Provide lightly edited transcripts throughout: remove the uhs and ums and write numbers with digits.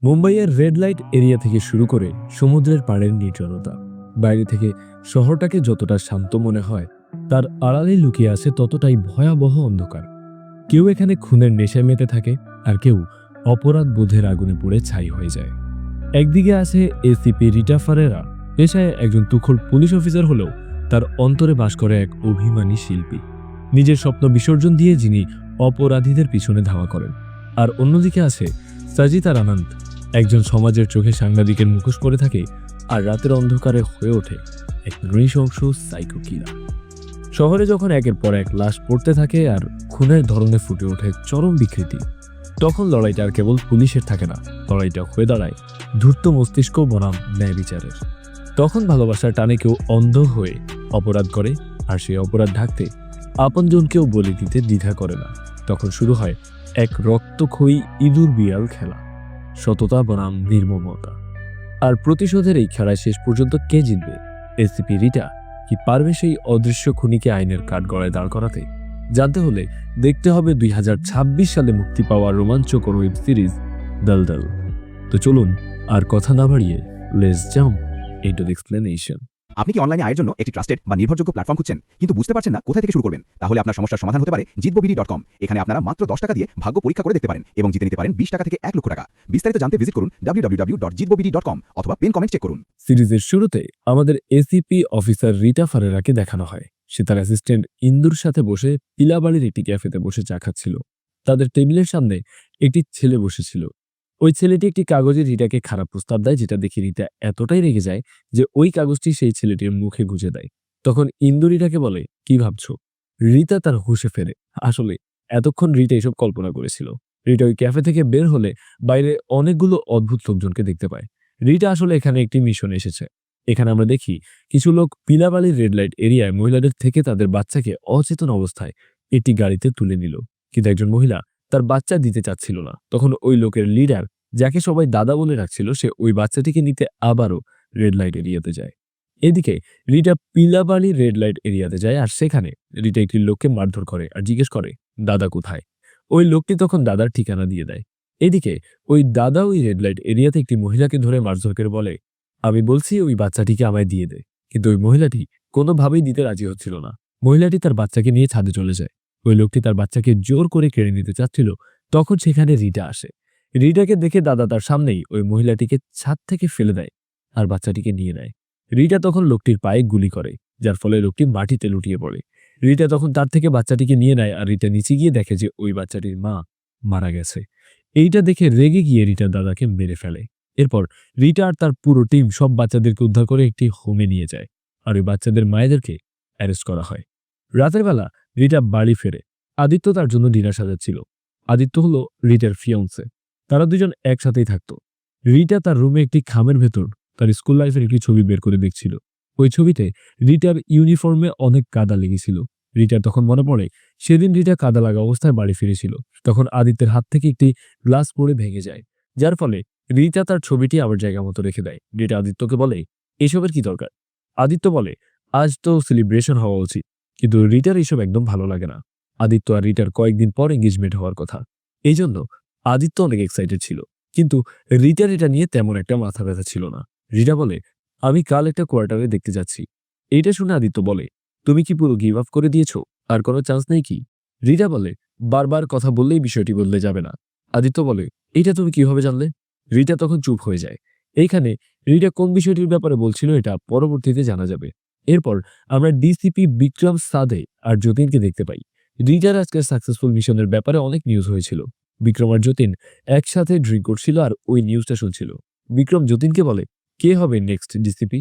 মুম্বাইয়ের red light area থেকে শুরু করে সমুদ্রের পাড়ের নির্জনতা, বাইরে থেকে শহরটাকে যতটা শান্ত মনে হয়, তার আড়ালে লুকিয়ে আছে ততটাই ভয়াবহ অন্ধকার। কেউ এখানে খুনের নেশায় মেতে থাকে, আর কেউ অপরাধ বোধের আগুনে পুড়ে ছাই হয়ে যায়। একদিকে আছে এসিপি রিটা ফারেরা, পেশায় একজন তুখোড় পুলিশ অফিসার হলেও তার অন্তরে বাস করে এক অভিমানী শিল্পী, নিজের স্বপ্ন বিসর্জন দিয়ে যিনি অপরাধীদের পিছনে ধাওয়া করেন। আর অন্যদিকে আছে সাজিতার আনন্দ, একজন সমাজের চোখে সাংবাদিকের মুখোশ পরে থাকে আর রাতের অন্ধকারে হয়ে ওঠে এক নৃশংস সাইকো কিলার। শহরে যখন একের পর এক লাশ পড়তে থাকে আর খুনের ধরনে ফুটে ওঠে চরম বিকৃতি, তখন লড়াইটা আর কেবল পুলিশের থাকে না, লড়াইটা হয়ে দাঁড়ায় ধূর্ত মস্তিষ্ক বনাম ন্যায় বিচারের। তখন ভালোবাসার টানে কেউ অন্ধ হয়ে অপরাধ করে, আর সেই অপরাধ ঢাকতে আপনজনকেও বলি দিতে দ্বিধা করে না। তখন শুরু হয় এক রক্তক্ষয়ী ইঁদুর বিড়াল খেলা, সততা বনাম নির্মমতা। আর প্রতিশোধের এই খেলায় শেষ পর্যন্ত কে জিতবে? এসিপি রিটা কি পারবে সেই অদৃশ্য খুনিকে আইনের কাঠগড়ায় দাঁড় করাতে? জানতে হলে দেখতে হবে 2026 সালে মুক্তি পাওয়া রোমাঞ্চকর ওয়েব সিরিজ দলদল। তো চলুন আর কথা না বাড়িয়ে let's jump into the explanation. আপনি কি অনলাইনে আয়ের জন্য একটি ট্রাস্টেড বা নির্ভরযোগ্য প্ল্যাটফর্ম খুঁজছেন কিন্তু বুঝতে পারছেন না কোথা থেকে শুরু করবেন? তাহলে আপনার সমস্যার সমাধান হতে পারে জিতববিডি.com। এখানে আপনারা মাত্র 10 টাকা দিয়ে ভাগ্য পরীক্ষা করে দেখতে পারেন এবং জিতে নিতে পারেন 20 টাকা থেকে 1 লক্ষ টাকা। বিস্তারিত জানতে ভিজিট করুন www.jitbobidi.com অথবা পিন কমেন্ট চেক করুন। সিরিজের শুরুতে আমাদের এসিপি অফিসার রিটা ফারেরাকে দেখানো হয়। সে তার অ্যাসিস্ট্যান্ট ইন্দুর সাথে বসে পিলাবাড়ির একটি ক্যাফেতে বসে চা খাচ্ছিল। তাদের টেবিলের সামনে একটি ছেলে বসেছিল। ওই ছেলেটি একটি কাগজে রিটাকে খারাপ প্রস্তাব দেয়, যেটা দেখে রিটা এতটাই রেগে যায় যে ওই কাগজটি সেই ছেলেটির মুখে গুঁজে দেয়। তখন ইন্দু রিটাকে বলে, কি ভাবছো? রিতা তার হুঁশে ফেরে। আসলে এতক্ষণ রিটা এসব কল্পনা করেছিল। রিটা ওই ক্যাফে থেকে বের হলে বাইরে অনেকগুলো অদ্ভুত লোকজনকে দেখতে পায়। রিটা আসলে এখানে একটি মিশন এসেছে। এখানে আমরা দেখি কিছু লোক পিলাবালির রেড লাইট এরিয়ায় মহিলাদের থেকে তাদের বাচ্চাকে অচেতন অবস্থায় একটি গাড়িতে তুলে নিল, কিন্তু একজন মহিলা তার বাচ্চা দিতে চাচ্ছিল না। তখন ওই লোকের লিডার, যাকে সবাই দাদা বলে রাখছিল, সে ওই বাচ্চাটিকে নিতে আবারও রেড লাইট এরিয়াতে যায়। এদিকে রিটা পিলাবালি রেড লাইট এরিয়াতে যায়, আর সেখানে রিটা একটি লোককে মারধর করে আর জিজ্ঞেস করে দাদা কোথায়। ওই লোকটি তখন দাদার ঠিকানা দিয়ে দেয়। এদিকে ওই দাদা ওই রেড লাইট এরিয়াতে একটি মহিলাকে ধরে মারধর করে বলে, আমি বলছি ওই বাচ্চাটিকে আমায় দিয়ে দে। কিন্তু ওই মহিলাটি কোনোভাবেই দিতে রাজি হচ্ছিল না। মহিলাটি তার বাচ্চাকে নিয়ে ছাদে চলে যায়। ওই লোকটি তার বাচ্চাকে জোর করে কেড়ে নিতে চাচ্ছিল। তখন সেখানে রিটা আসে। রিটাকে দেখে দাদা তার সামনেই ওই মহিলাটিকে ছাদ থেকে ফেলে দেয় আর বাচ্চাটিকে নিয়ে নেয়। রিটা তখন লোকটির পায়ে গুলি করে, যার ফলে লোকটি মাটিতে লুটিয়ে পড়ে। রিটা তখন তার থেকে বাচ্চাটিকে নিয়ে নেয়, আর রিটা নিচে গিয়ে দেখে যে ওই বাচ্চাটির মা মারা গেছে। এইটা দেখে রেগে গিয়ে রিটা দাদাকে মেরে ফেলে। এরপর রিটা আর তার পুরো টিম সব বাচ্চাদেরকে উদ্ধার করে একটি হোমে নিয়ে যায়, আর ওই বাচ্চাদের মায়েদেরকে অ্যারেস্ট করা হয়। রাতের বেলা রিটা বাড়ি ফেরে। আদিত্য তার জন্য ডিনার সাজাচ্ছিল। আদিত্য হলো রিটার ফিয়ন্সে। তারা দুজন একসাথেই থাকতো। রিটা তার রুমে একটি খামের ভেতর তার স্কুল লাইফের একটি ছবি বের করে দেখছিল। ওই ছবিতে রিটার ইউনিফর্মে অনেক কাদা লেগেছিল। রিটার তখন মনে পড়ে সেদিন রিটা কাদা লাগা অবস্থায় বাড়ি ফিরেছিল। তখন আদিত্যের হাত থেকে একটি গ্লাস পড়ে ভেঙে যায়, যার ফলে রিটা তার ছবিটি আবার জায়গা মতো রেখে দেয়। রিটা আদিত্যকে বলে, এসবের কি দরকার? আদিত্য বলে, আজ তো সেলিব্রেশন হওয়া উচিত। কিন্তু রিটার এইসব একদম ভালো লাগে না। আদিত্য আর রিটার কয়েকদিন পর এঙ্গেজমেন্ট হওয়ার কথা। এই জন্য আদিত্য অনেক এক্সাইটেড ছিল, কিন্তু রিটার এটা নিয়ে তেমন একটা মাথা ব্যথা ছিল না। রিটা বলে, আমি কাল একটা কোয়ার্টারে দেখতে যাচ্ছি। এইটা শুনে আদিত্য বলে, তুমি কি পুরো গিভ আপ করে দিয়েছো? আর কোনো চান্স নেই কি? রিটা বলে, বারবার কথা বললেই বিষয়টি বদলে যাবে না। আদিত্য বলে, এইটা তুমি কিভাবে জানলে? রিটা তখন চুপ হয়ে যায়। এইখানে রিটা কোন বিষয়টির ব্যাপারে বলছিল এটা পরবর্তীতে জানা যাবে। এরপর আমরা ডিসিপি বিক্রম সাদে আর যতীনকে দেখতে পাই। রিটার আজকের সাকসেসফুল মিশনের ব্যাপারে অনেক নিউজ হয়েছিল। বিক্রম আর যতীন একসাথে ড্রিঙ্ক করছিল আর ওই নিউজটা শুনছিল। বিক্রম যতীনকে বলে, কে হবে নেক্সট ডিসিপি?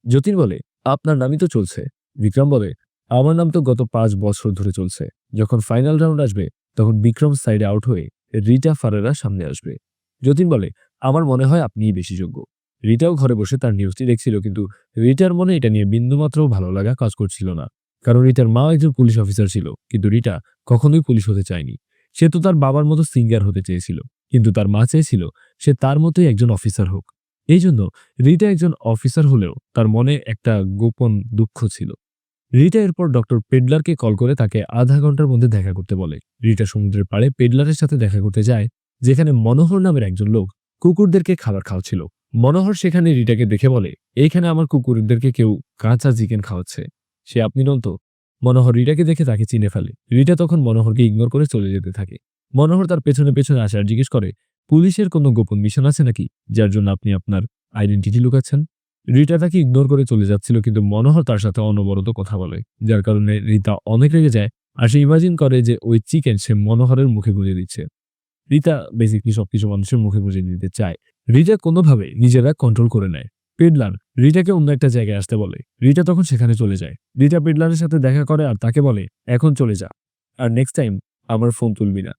যতীন বলে, আপনার নামই তো চলছে। বিক্রম বলে, আমার নাম তো গত 5 বছর ধরে চলছে। যখন ফাইনাল রাউন্ড আসবে তখন বিক্রম সাইডে আউট হয়ে রিটা ফারেরা সামনে আসবে। যতীন বলে, আমার মনে হয় আপনিই বেশি যোগ্য। রিটাও ঘরে বসে তার নিউজটি দেখছিল, কিন্তু রিটার মনে এটা নিয়ে বিন্দুমাত্র ভালো লাগা কাজ করছিল না। কারণ রিটার মা একজন পুলিশ অফিসার ছিল, কিন্তু রিটা কখনোই পুলিশ হতে চায়নি। সে তো তার বাবার মতো সিঙ্গার হতে চেয়েছিল, কিন্তু তার মা চেয়েছিল সে তার মতোই একজন অফিসার হোক। এই জন্য রিটা একজন অফিসার হলেও তার মনে একটা গোপন দুঃখ ছিল। রিটা এরপর ডক্টর পেডলারকে কল করে তাকে আধা ঘন্টার মধ্যে দেখা করতে বলে। রিটা সমুদ্রের পাড়ে পেডলারের সাথে দেখা করতে যায়, যেখানে মনোহর নামের একজন লোক কুকুরদেরকে খাবার খাওয়াচ্ছিল। মনোহর সেখানে রিটাকে দেখে বলে, এইখানে আমার কুকুরদেরকে কেউ কাঁচা চিকেন খাওয়াচ্ছে। সে আপনি নন তো? মনোহর রিটাকে দেখে তাকে চিনে ফেলে। রিটা তখন মনোহরকে ইগনোর করে চলে যেতে থাকে। মনোহর তার পেছনে পেছনে আসে আর জিজ্ঞেস করে, পুলিশের কোনো গোপন মিশন আছে নাকি যার জন্য আপনি আপনার আইডেন্টিটি লুকাচ্ছেন? রিটা তাকে ইগনোর করে চলে যাচ্ছিল, কিন্তু মনোহর তার সাথে অনবরত কথা বলে, যার কারণে রিতা অনেক রেগে যায় আর সে ইমাজিন করে যে ওই চিকেন সে মনোহরের মুখে গুঁজে দিচ্ছে। রিতা বেসিকলি সবকিছু মানুষের মুখে গুঁজে দিতে চায়। রিটা কোনোভাবে নিজেরা কন্ট্রোল করে নেয়। পেডলার রিটাকে অন্য একটা জায়গায় আসতে বলে। রিটা তখন সেখানে চলে যায়। রিটা পেডলারের সাথে দেখা করে আর তাকে বলে, এখন চলে যা, আর নেক্সট টাইম আমার ফোন তুলবি না।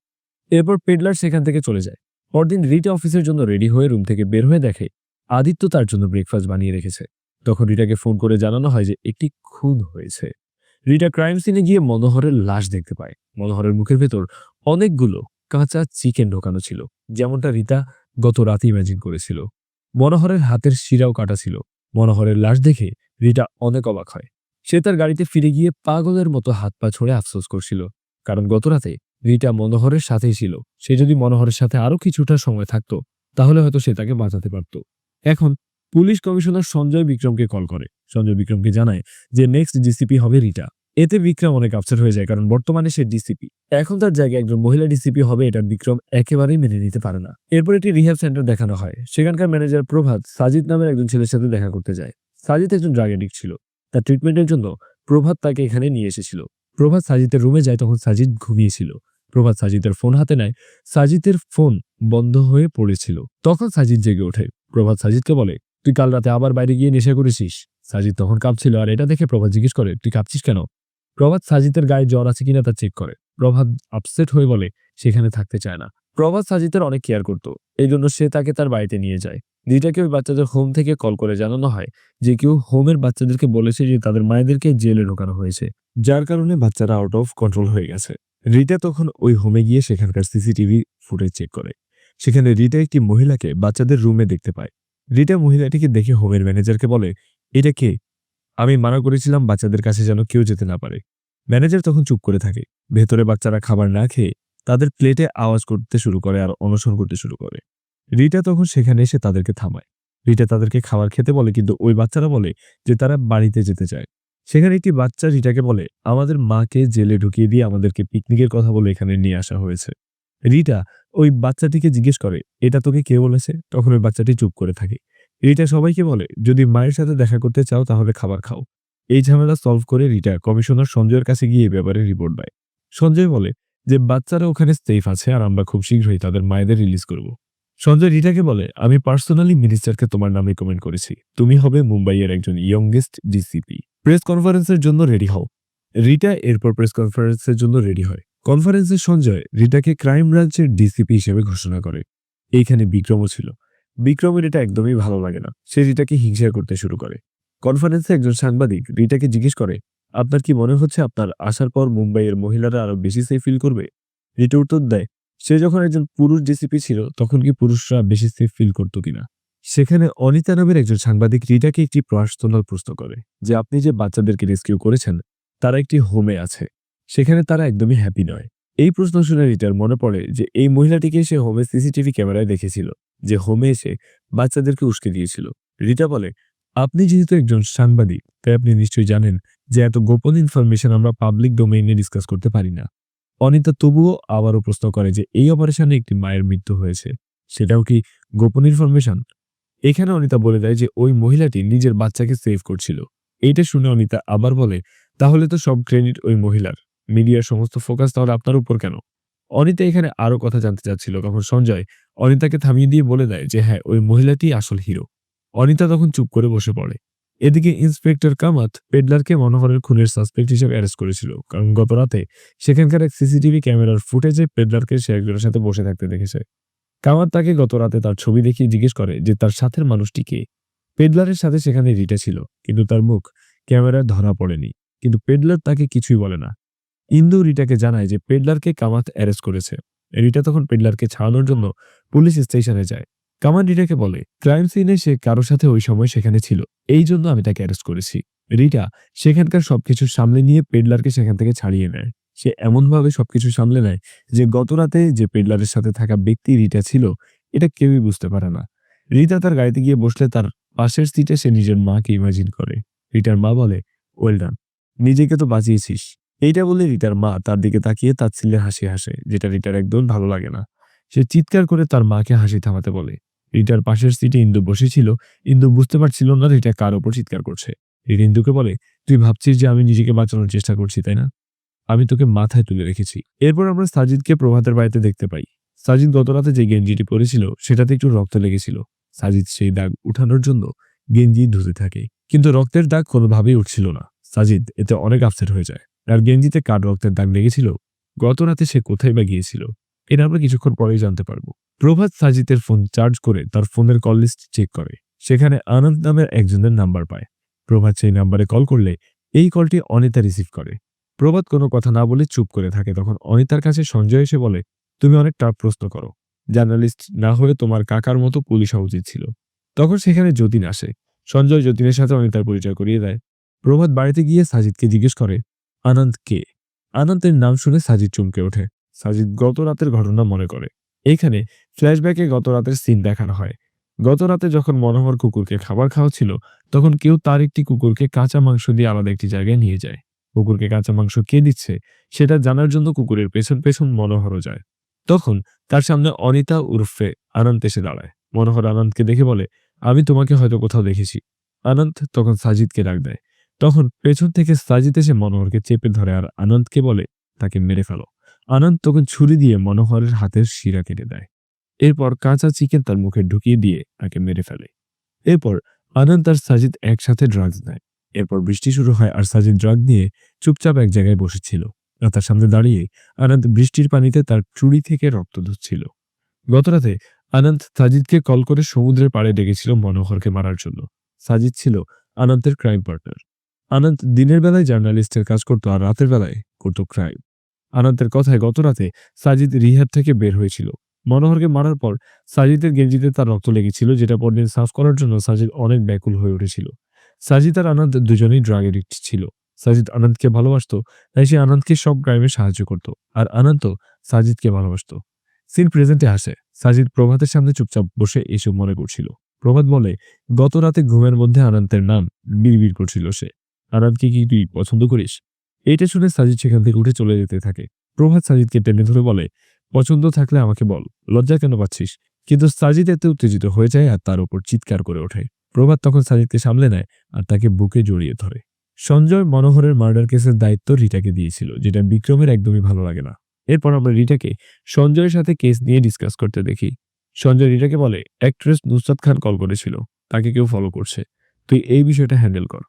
এরপর পেডলার সেখান থেকে চলে যায়। পরদিন রিটা অফিসের জন্য রেডি হয়ে রুম থেকে বের হয়ে দেখে আদিত্য তার জন্য ব্রেকফাস্ট বানিয়ে রেখেছে। তখন রিটাকে ফোন করে জানানো হয় যে একটি খুন হয়েছে। রিটা ক্রাইম সিনে গিয়ে মনোহরের লাশ দেখতে পায়। মনোহরের মুখের ভেতর অনেকগুলো কাঁচা চিকেন ঢোকানো ছিল, যেমনটা রিতা গত রাতে ইমাজিন করেছিল। মনোহরের হাতের শিরাও কাটা ছিল। মনোহরের লাশ দেখে রিটা অনেক অবাক হয়। সে তার গাড়িতে ফিরে গিয়ে পাগলের মতো হাত পা ছড়ে আফসোস করছিল, কারণ গত রাতে রিটা মনোহরের সাথেই ছিল। সে যদি মনোহরের সাথে আরো কিছুটা সময় থাকতো তাহলে হয়তো সে তাকে বাঁচাতে পারত। এখন পুলিশ কমিশনার সঞ্জয় বিক্রমকে কল করে। সঞ্জয় বিক্রমকে জানায় যে নেক্সট ডিসিপি হবে রিটা। এতে বিক্রম অনেক আপসেট হয়ে যায়, কারণ বর্তমানে সে ডিসিপি। এখন তার জায়গায় একজন মহিলা ডিসিপি হবে, এটা বিক্রম একেবারেই মেনে নিতে পারে না। এরপর একটি রিহ্যাব সেন্টার দেখানো হয়। সেখানকার ম্যানেজার প্রভাত সাজিদ নামের একজন ছেলের সাথে দেখা করতে যায়। সাজিদ একজন ড্রাগ এডিক্ট ছিল। তার ট্রিটমেন্টের জন্য প্রভাত তাকে এখানে নিয়ে এসেছিল। প্রভাত সাজিদের রুমে যায়, তখন সাজিদ ঘুমিয়েছিল। প্রভাত সাজিদের ফোন হাতে নেয়। সাজিদের ফোন বন্ধ হয়ে পড়েছিল। তখন সাজিদ জেগে ওঠে। প্রভাত সাজিদকে বলে, তুই কাল রাতে আবার বাইরে গিয়ে নেশা করেছিস? সাজিদ তখন কাঁপছিল, আর এটা দেখে প্রভাত জিজ্ঞেস করে, তুই কাঁপছিস কেন? প্রভাত সাজিদের গায়ে জ্বর আছে কিনা তা চেক করে। প্রভাত আপসেট হয়ে বলে সেখানে থাকতে চায় না। প্রভাত সাজিদের অনেক কেয়ার করত, এই জন্য সে তাকে তার বাড়িতে নিয়ে যায়। রিটাকে ওই বাচ্চাদের হোম থেকে কল করে জানানো হয় যে কেউ হোমের বাচ্চাদেরকে বলেছে যে তাদের মায়েদেরকে জেলে ঢোকানো হয়েছে, যার কারণে বাচ্চারা আউট অফ কন্ট্রোল হয়ে গেছে। রিটা তখন ওই হোমে গিয়ে সেখানকার সিসিটিভি ফুটেজ চেক করে। সেখানে রিটা একটি মহিলাকে বাচ্চাদের রুমে দেখতে পায়। রিটা মহিলাটিকে দেখে হোমের ম্যানেজারকে বলে, এটা কে? আমি মানা করেছিলাম বাচ্চাদের কাছে যেন কেউ যেতে না পারে। ম্যানেজার তখন চুপ করে থাকে। ভেতরে বাচ্চারা খাবার না খেয়ে তাদের প্লেটে আওয়াজ করতে শুরু করে আর অনশন করতে শুরু করে। রিটা তখন সেখানে এসে তাদেরকে থামায়। রিটা তাদেরকে খাবার খেতে বলে, কিন্তু ওই বাচ্চারা বলে যে তারা বাড়িতে যেতে চায়। সেখানে একটি বাচ্চা রিটাকে বলে, আমাদের মাকে জেলে ঢুকিয়ে দিয়ে আমাদেরকে পিকনিকের কথা বলে এখানে নিয়ে আসা হয়েছে। রিটা ওই বাচ্চাটিকে জিজ্ঞেস করে, এটা তোকে কে বলেছে? তখন ওই বাচ্চাটি চুপ করে থাকে। রিটা সবাইকে বলে, যদি মায়ের সাথে দেখা করতে চাও তাহলে খাবার খাও। এই ঝামেলা সলভ করে রিটা কমিশনার সঞ্জয়ের কাছে গিয়ে এ ব্যাপারে রিপোর্ট দেয়। সঞ্জয় বলে যে বাচ্চারা ওখানে সেফ আছে আর আমরা খুব শীঘ্রই তাদের মায়েদের রিলিজ করব। সঞ্জয় রিটাকে বলে, আমি পার্সোনালি মিনিস্টারকে তোমার নামে কমেন্ট করেছি, তুমি হবে মুম্বাইয়ের একজন ইয়ংগেস্ট ডিসিপি। প্রেস কনফারেন্সের জন্য রেডি হও। রিটা এরপর প্রেস কনফারেন্সের জন্য রেডি হয়। কনফারেন্সে সঞ্জয় রিটাকে ক্রাইম ব্রাঞ্চের ডিসিপি হিসেবে ঘোষণা করে। এইখানে বিক্রমও ছিল। বিক্রমের এটা একদমই ভালো লাগে না। সে রিটাকে হিংসা করতে শুরু করে। কনফারেন্সে একজন সাংবাদিক রিটাকে জিজ্ঞেস করে, আপনার কি মনে হচ্ছে আপনার আসার পর মুম্বাইয়ের মহিলারা আরো বেশি সেফ ফিল করবে? রিটা উত্তর দেয়, সে যখন একজন পুরুষ ডিসিপি ছিল তখন কি পুরুষরা বেশি সেফ ফিল করতো কিনা। সেখানে অনিতা নামের একজন সাংবাদিক রিটাকে একটি পার্সোনাল প্রশ্ন করে যে আপনি যে বাচ্চাদেরকে রেস্কিউ করেছেন তারা একটি হোমে আছে, সেখানে তারা একদমই হ্যাপি নয়। এই প্রশ্ন শুনে রিটার মনে পড়ে যে এই মহিলাটিকে সে হোমে সিসিটিভি ক্যামেরায় দেখেছিল, যে হোমে এসে বাচ্চাদেরকে উস্কে দিয়েছিল। রিটা বলে, আপনি যেহেতু একজন সাংবাদিক তাই আপনি নিশ্চয়ই জানেন যে এত গোপন ইনফরমেশন আমরা পাবলিক ডোমেইনে ডিসকাস করতে পারি না। অনিতা তবুও আবারও প্রশ্ন করে যে এই অপারেশনে একটি মায়ের মৃত্যু হয়েছে, সেটাও কি গোপন ইনফরমেশন? এখানে অনিতা বলে দেয় যে ওই মহিলাটি নিজের বাচ্চাকে সেভ করছিল। এইটা শুনে অনিতা আবার বলে, তাহলে তো সব ক্রেডিট ওই মহিলার, মিডিয়ার সমস্ত ফোকাস তাহলে আপনার উপর কেন? অনিতা এখানে আরো কথা জানতে চাচ্ছিল, তখন সঞ্জয় অনিতাকে থামিয়ে দিয়ে বলে দেয় যে হ্যাঁ, ওই মহিলাটি আসল হিরো। অনিতা তখন চুপ করে বসে পড়ে। এদিকে ইন্সপেক্টর কামাত পেডলারকে মনোহরের খুনের সাসপেক্ট হিসেবে অ্যারেস্ট করেছিল, কারণ গত রাতে সেখানকার এক সিসিটিভি ক্যামেরার ফুটেজে পেডলারকে সে একজনের সাথে বসে থাকতে দেখেছে। কামাত তাকে গত রাতে তার ছবি দেখিয়ে জিজ্ঞেস করে যে তার সাথের মানুষটি কে। পেডলারের সাথে সেখানে রিটা ছিল, কিন্তু তার মুখ ক্যামেরায় ধরা পড়েনি। কিন্তু পেডলার তাকে কিছুই বলে না। ইন্দু রিটাকে জানায় যে পেডলারকে কামাত অ্যারেস্ট করেছে। রিটা তখন পেডলারকে ছাড়ানোর জন্য পুলিশ স্টেশনে যায়। কামাত রিটাকে বলে, ক্রাইম সিনে সে কারোর সাথে ওই সময় সেখানে ছিল, এই জন্য আমি তাকে অ্যারেস্ট করেছি। রিটা সেখানকার সবকিছু সামলে নিয়ে পেডলারকে সেখান থেকে ছাড়িয়ে নেয়। সে এমনভাবে সবকিছু সামলে নেয় যে গত রাতে যে পেডলারের সাথে থাকা ব্যক্তি রিটা ছিল, এটা কেউই বুঝতে পারে না। রিতা তার গাড়িতে গিয়ে বসলে তার পাশের সিটে সে নিজের মাকে ইমাজিন করে। রিতার মা বলে, ওয়েল ডান, নিজেকে তো বাঁচিয়েছিস। এইটা বলে রিতার মা তার দিকে তাকিয়ে তাচ্ছিল্যের হাসি হাসে, যেটা রিতার একদম ভালো লাগে না। সে চিৎকার করে তার মাকে হাসি থামাতে বলে। রিতার পাশের সিটে ইন্দু বসেছিল। ইন্দু বুঝতে পারছিল না রিতা কার ওপর চিৎকার করছে। রিতা ইন্দুকে বলে, তুই ভাবছিস যে আমি নিজেকে বাঁচানোর চেষ্টা করছি, তাই না? আমি তোকে মাথায় তুলে রেখেছি। এরপর আমরা সাজিদকে প্রভাতের বাড়িতে দেখতে পাই। সাজিদ গতরাতে যে গেঞ্জিটি পরেছিল সেটাতে একটু রক্ত লেগেছিল। সাজিদ সেই দাগ উঠানোর জন্য গেঞ্জি ধুতে থাকে, কিন্তু রক্তের দাগ কোনোভাবেই উঠছিল না। সাজিদ এতে অনেক আপসেট হয়ে যায়। আর গেঞ্জিতে কার রক্তের দাগ লেগেছিল, গত রাতে সে কোথায় বা গিয়েছিল, এটা আমরা কিছুক্ষণ পরেই জানতে পারবো। প্রভাত সাজিদের ফোন চার্জ করে তার ফোনের কল লিস্ট চেক করে। সেখানে আনন্দ নামের একজনের নাম্বার পায়। প্রভাত সেই নাম্বারে কল করলে এই কলটি অনিতা রিসিভ করে। প্রভাত কোনো কথা না বলে চুপ করে থাকে। তখন অনিতার কাছে সঞ্জয় এসে বলে, তুমি অনেক টাফ প্রশ্ন করো, জার্নালিস্ট না হয়ে তোমার কাকার মতো পুলিশ হওয়া উচিত ছিল। তখন সেখানে যতীন আসে। সঞ্জয় যতীনের সাথে অনিতার পরিচয় করিয়ে দেয়। প্রভাত বাড়িতে গিয়ে সাজিদকে জিজ্ঞেস করে, আনন্দ কে? আনন্দের নাম শুনে সাজিদ চমকে ওঠে। সাজিদ গত রাতের ঘটনা মনে করে। এইখানে ফ্ল্যাশব্যাকে গত রাতের সিন দেখানো হয়। গত রাতে যখন মনোহর কুকুরকে খাবার খাওয়াচ্ছিল, তখন কেউ তার একটি কুকুরকে কাঁচা মাংস দিয়ে আলাদা একটি জায়গায় নিয়ে যায়। কুকুরকে কাঁচা মাংস কে দিচ্ছে সেটা জানার জন্য কুকুরের পেছন পেছন মনোহরও যায়। তখন তার সামনে অনিতা উর্ফে আনন্দ এসে দাঁড়ায়। মনোহর আনন্দকে দেখে বলে, আমি তোমাকে হয়তো কোথাও দেখেছি। আনন্দ তখন সাজিদকে ডাক দেয়। তখন পেছন থেকে সাজিদ এসে মনোহরকে চেপে ধরে আর আনন্দকে বলে, তাকে মেরে ফেলো। আনন্দ তখন ছুরি দিয়ে মনোহরের হাতের শিরা কেটে দেয়। এরপর কাঁচা চিকেন তার মুখে ঢুকিয়ে দিয়ে তাকে মেরে ফেলে। এরপর আনন্দ আর সাজিদ একসাথে ড্রাগস নেয়। এরপর বৃষ্টি শুরু হয় আর সাজিদ ড্রাগ নিয়ে চুপচাপ এক জায়গায় বসেছিল। আর তার সামনে দাঁড়িয়ে আনন্দ বৃষ্টির পানিতে তার চুড়ি থেকে রক্ত ধুচ্ছিল। গতরাতে আনন্দ সাজিদকে কল করে সমুদ্রের পাড়ে ডেকেছিল মনোহরকে মারার জন্য। সাজিদ ছিল আনন্দের ক্রাইম পার্টনার। আনন্দ দিনের বেলায় জার্নালিস্টের কাজ করতো আর রাতের বেলায় করতো ক্রাইম। আনন্দের কথায় গতরাতে সাজিদ রিহ্যাব থেকে বের হয়েছিল। মনোহরকে মারার পর সাজিদের গেঞ্জিতে তার রক্ত লেগেছিল, যেটা পরদিন সাফ করার জন্য সাজিদ অনেক ব্যাকুল হয়ে উঠেছিল। সাজিদ আর আনন্দ দুজনেই ড্রাগ এডিক্ট ছিল। সাজিদ আনন্দকে ভালোবাসতো, তাই সে আনন্দকে সব ক্রাইমে সাহায্য করত। আর আনন্দ সাজিদকে ভালোবাসতো। সিন প্রেজেন্টে আসে। সাজিদ প্রভাতের সামনে চুপচাপ বসে এসব মনে করছিল। প্রভাত বলে, গত রাতে ঘুমের মধ্যে আনন্দের নাম বিড়বিড় করছিল সে। আনন্দকে কি তুই পছন্দ করিস? এইটা শুনে সাজিদ সেখান থেকে উঠে চলে যেতে থাকে। প্রভাত সাজিদকে টেনে ধরে বলে, পছন্দ থাকলে আমাকে বল, লজ্জা কেন পাচ্ছিস? কিন্তু সাজিদ এতে উত্তেজিত হয়ে যায় আর তার উপর চিৎকার করে ওঠে। প্রভাত তখন সাজিদকে সামলে নেয় আর তাকে বুকে জড়িয়ে ধরে। সঞ্জয় মনোহরের মার্ডার কেসের দায়িত্ব রিটাকে দিয়েছিল, যেটা বিক্রমের একদমই ভালো লাগে না। এরপর আমরা রিটাকে সঞ্জয়ের সাথে কেস নিয়ে ডিসকাস করতে দেখি। সঞ্জয় রিটাকে বলে, অ্যাক্ট্রেস নুসরাত খান কল করেছিল, তাকে কেউ ফলো করছে, তুই এই বিষয়টা হ্যান্ডেল কর।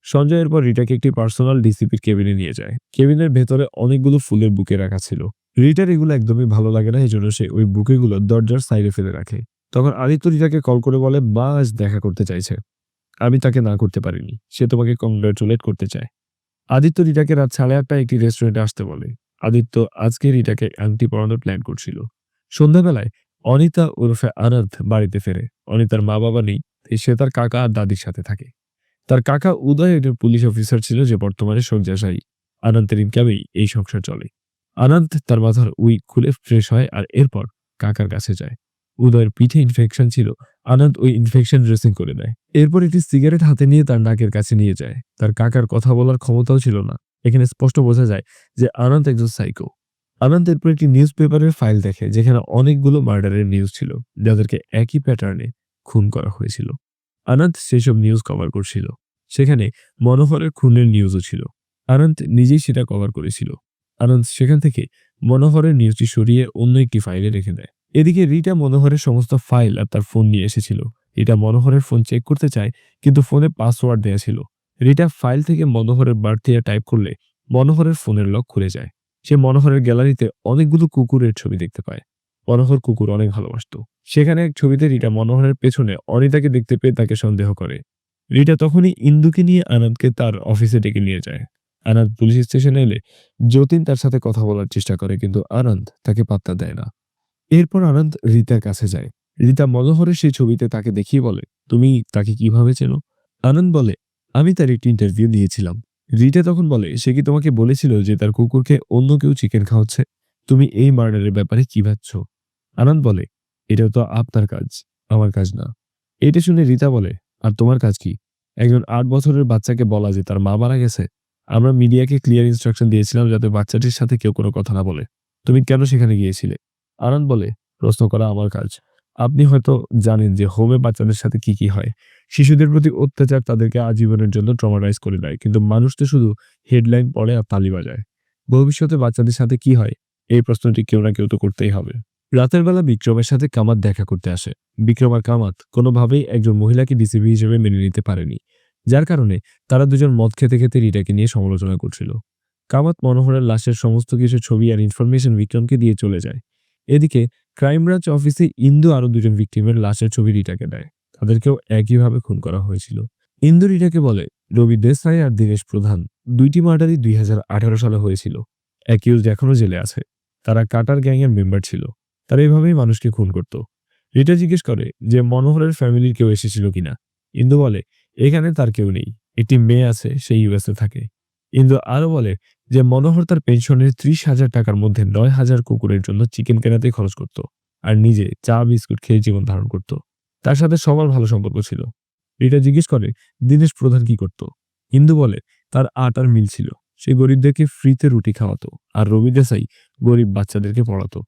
সঞ্জয় এরপর রিটাকে একটি পার্সোনাল ডিসিপির কেবিনে নিয়ে যায়। কেবিনের ভেতরে অনেকগুলো ফুলের বুকে রাখা ছিল। রিটার এগুলো একদমই ভালো লাগে না, এই জন্য সে ওই বুকেগুলো দরজার সাইডে ফেলে রাখে। তখন আদিত্য রিটাকে কল করে বলে, মা আজ দেখা করতে চাইছে, আমি তাকে না করতে পারিনি, সে তোমাকে কংগ্রাচুলেট করতে চায়। আদিত্য রিটাকে রাত 8:30টায় একটি রেস্টুরেন্টে আসতে বলে। আদিত্য আজকে রিটাকে আংটি পরানোর প্ল্যান করছিল। সন্ধ্যাবেলায় অনিতা ওরফে আনন্দ বাড়িতে ফেরে। অনিতার মা বাবা নেই, তাই সে তার কাকা আর দাদির সাথে থাকে। তার কাকা উদয় একজন পুলিশ অফিসার ছিল, যে বর্তমানে শয্যাশায়ী। আনন্দের ইনকামেই এই সংসার চলে। আনন্দ তার মাথার উইগ খুলে ফ্রেশ হয় আর এরপর কাকার কাছে যায়। উদয়ের পিঠে ইনফেকশন ছিল, আনন্দ ওই ইনফেকশন ড্রেসিং করে দেয়। এরপর একটি সিগারেট হাতে নিয়ে তার নাকের কাছে নিয়ে যায়। তার কাকার কথা বলার ক্ষমতাও ছিল না। এখানে স্পষ্ট বোঝা যায় যে আনন্দ একজন সাইকো। আনন্দ এরপর একটি নিউজ পেপারের ফাইল দেখে, যেখানে অনেকগুলো মার্ডারের নিউজ ছিল, যাদেরকে একই প্যাটার্নে খুন করা হয়েছিল। আনন্দ সেসব নিউজ কভার করছিল। সেখানে মনোহরের খুনের নিউজও ছিল। আনন্দ নিজেই সেটা কভার করেছিল। আনন্দ সেখান থেকে মনোহরের নিউজটি সরিয়ে অন্য একটি ফাইলে রেখে দেয়। এদিকে রিটা মনোহরের সমস্ত ফাইল আর তার ফোন নিয়ে এসেছিল। রিটা মনোহরের ফোন চেক করতে চায়, কিন্তু ফোনে পাসওয়ার্ড দেয়া ছিল। রিটা ফাইল থেকে মনোহরের বার্থডে টাইপ করলে মনোহরের ফোনের লক খুলে যায়। সে মনোহরের গ্যালারিতে অনেকগুলো কুকুরের ছবি দেখতে পায়। মনোহর কুকুর অনেক ভালোবাসত। সেখানে এক ছবিতে রিটা মনোহরের পেছনে অনিতাকে দেখতে পেয়ে তাকে সন্দেহ করে। রিটা তখনই ইন্দুকে নিয়ে আনন্দকে তার অফিসে ডেকে নিয়ে যায়। আনন্দ পুলিশ স্টেশনে এলে যতীন তার সাথে কথা বলার চেষ্টা করে, কিন্তু আনন্দ তাকে পাত্তা দেয় না। এরপর আনন্দ রিতার কাছে যায়। রিতা মনোহরের সেই ছবিতে তাকে দেখিয়ে বলে, তুমি তাকে কিভাবে চেনো? আনন্দ বলে, আমি তার একটি ইন্টারভিউ দিয়েছিলাম। রিতা তখন বলে, সে কি তোমাকে বলেছিল যে তার কুকুরকে অন্য কেউ চিকেন খাওয়াচ্ছে? তুমি এই মার্ডারের ব্যাপারে কি ভাবছো? আনন্দ বলে, এটাও তো আপনার কাজ, আমার কাজ না। এটা শুনে রিতা বলে, আর তোমার কাজ কি? একজন ৮ বছরের বাচ্চাকে বলা যে তার মা মারা গেছে? আমরা মিডিয়াকে ক্লিয়ার ইনস্ট্রাকশন দিয়েছিলাম যাতে বাচ্চাটির সাথে কেউ কোনো কথা না বলে। তুমি কেন সেখানে গিয়েছিলে? আনন্দ বলে, প্রশ্ন করা আমার কাজ। আপনি হয়তো জানেন যে হোমে বাচ্চাদের সাথে কি হয়। শিশুদের প্রতি অত্যাচার তাদেরকে আজীবনের জন্য ট্রমাটাইজ করে দেয়। কিন্তু মানুষ তো শুধু হেডলাইন পড়ে আর তালি বাজায়। ভবিষ্যতে বাচ্চাদের সাথে কি হয়? এই প্রশ্নটি কেউ না কেউ তো করতেই হবে। রাতের বেলা বিক্রমের সাথে কামাত দেখা করতে আসে। বিক্রম আর কামাত কোনোভাবেই একজন মহিলাকে ডিসিপি হিসেবে মেনে নিতে পারেনি, যার কারণে তারা দুজন মদ খেতে খেতে রিটাকে নিয়ে সমালোচনা করছিল। কামাত মনোহরের লাশের সমস্ত কিছু ছবি আর ইনফরমেশন বিক্রমকে দিয়ে চলে যায়। এদিকে ক্রাইম ব্রাঞ্চ অফিসে ইন্দু আরো দুজন ভিকটিমের লাশের ছবি রিটাকে দেয়। তাদেরকেও একইভাবে খুন করা হয়েছিল। ইন্দু রিটাকে বলে, রবি দেশাই আর দীনেশ প্রধান দুইটি মার্ডারই 2018 সালে হয়েছিল। অ্যাকিউজড এখনো জেলে আছে। তারা কাটার গ্যাংয়ের মেম্বার ছিল। তারা এভাবেই মানুষকে খুন করত। রিটা জিজ্ঞেস করে যে মনোহরের ফ্যামিলির কেউ এসেছিল কিনা। ইন্দু বলে, এখানে তার কেউ নেই, একটি মেয়ে আছে, সেই ইউএসএ থাকে। ইন্দু আরো বলে যে মনোহর তার পেনশনের 30,000 টাকার মধ্যে 9,000 কুকুরের জন্য চিকেন কেনাতেই খরচ করত, আর নিজে চা বিস্কুট খেয়ে জীবন ধারণ করত। তার সাথে সবার ভালো সম্পর্ক ছিল। রিটা জিজ্ঞেস করে দীনেশ প্রধান কি করত। ইন্দু বলে, তার আটার মিল ছিল, সে গরিবদেরকে ফ্রিতে রুটি খাওয়াতো, আর রবি দেশাই গরিব বাচ্চাদেরকে পড়াতো।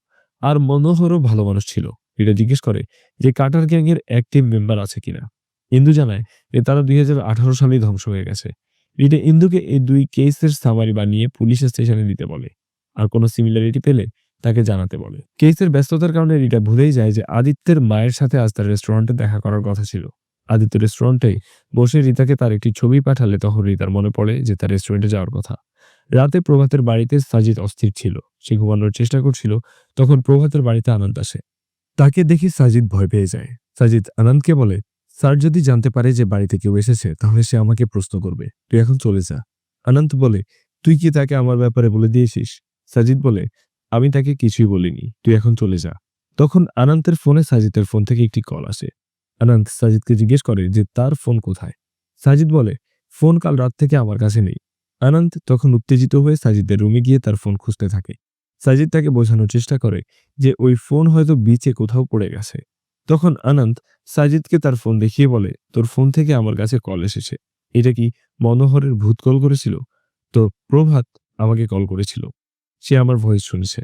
আর মনোহরও ভালো মানুষ ছিল। রিটা জিজ্ঞেস করে যে কাটার গ্যাংয়ের অ্যাক্টিভ মেম্বার আছে কিনা। ইন্দু জানায় যে তারা 2018 সালেই ধ্বংস হয়ে গেছে। রিটা ইন্দুকে এই দুই কেসের সামারি বানিয়ে পুলিশ স্টেশনে দিতে বলে, আর কোনো সিমিলারিটি পেলে তাকে জানাতে বলে। কেসের ব্যস্ততার কারণে রিটা ভুলেই যায় যে আদিত্যের মায়ের সাথে আজ তার রেস্টুরেন্টে দেখা করার কথা ছিল। আদিত্য রেস্টুরেন্টে বসে রিতাকে তার একটি ছবি পাঠালে তখন রিতার মনে পড়ে যে তার রেস্টুরেন্টে যাওয়ার কথা। রাতে প্রভাতের বাড়িতে সাজিদ অস্থির ছিল, সে ঘুমানোর চেষ্টা করছিল। তখন প্রভাতের বাড়িতে আনন্দ আসে। তাকে দেখে সাজিদ ভয় পেয়ে যায়। সাজিদ আনন্দকে বলে, স্যার যদি জানতে পারে যে বাড়িতে কেউ এসেছে তাহলে সে আমাকে প্রশ্ন করবে, তুই এখন চলে যা। আনন্দ বলে, তুই কি তাকে আমার ব্যাপারে বলে দিয়েছিস? সাজিদ বলে, আমি তাকে কিছুই বলিনি, তুই এখন চলে যা। তখন আনন্দের ফোনে সাজিদের ফোন থেকে একটি কল আসে। আনন্দ সাজিদকে জিজ্ঞেস করে যে তার ফোন কোথায়। সাজিদ বলে, ফোন কাল রাত থেকে আমার কাছে নেই। আনন্দ তখন উত্তেজিত হয়ে সাজিদের রুমে গিয়ে তার ফোন খুঁজতে থাকে। সাজিদ তাকে বোঝানোর চেষ্টা করে যে ওই ফোন হয়তো বিচে কোথাও পড়ে গেছে। তখন আনন্দ সাজিদকে তার ফোন দেখিয়ে বলে, তোর ফোন থেকে আমার কাছে কল এসেছে। এটা কি মনোহরের ভূত কল করেছিল? তো প্রভাত আমাকে কল করেছিল, সে আমার ভয়েস শুনেছে।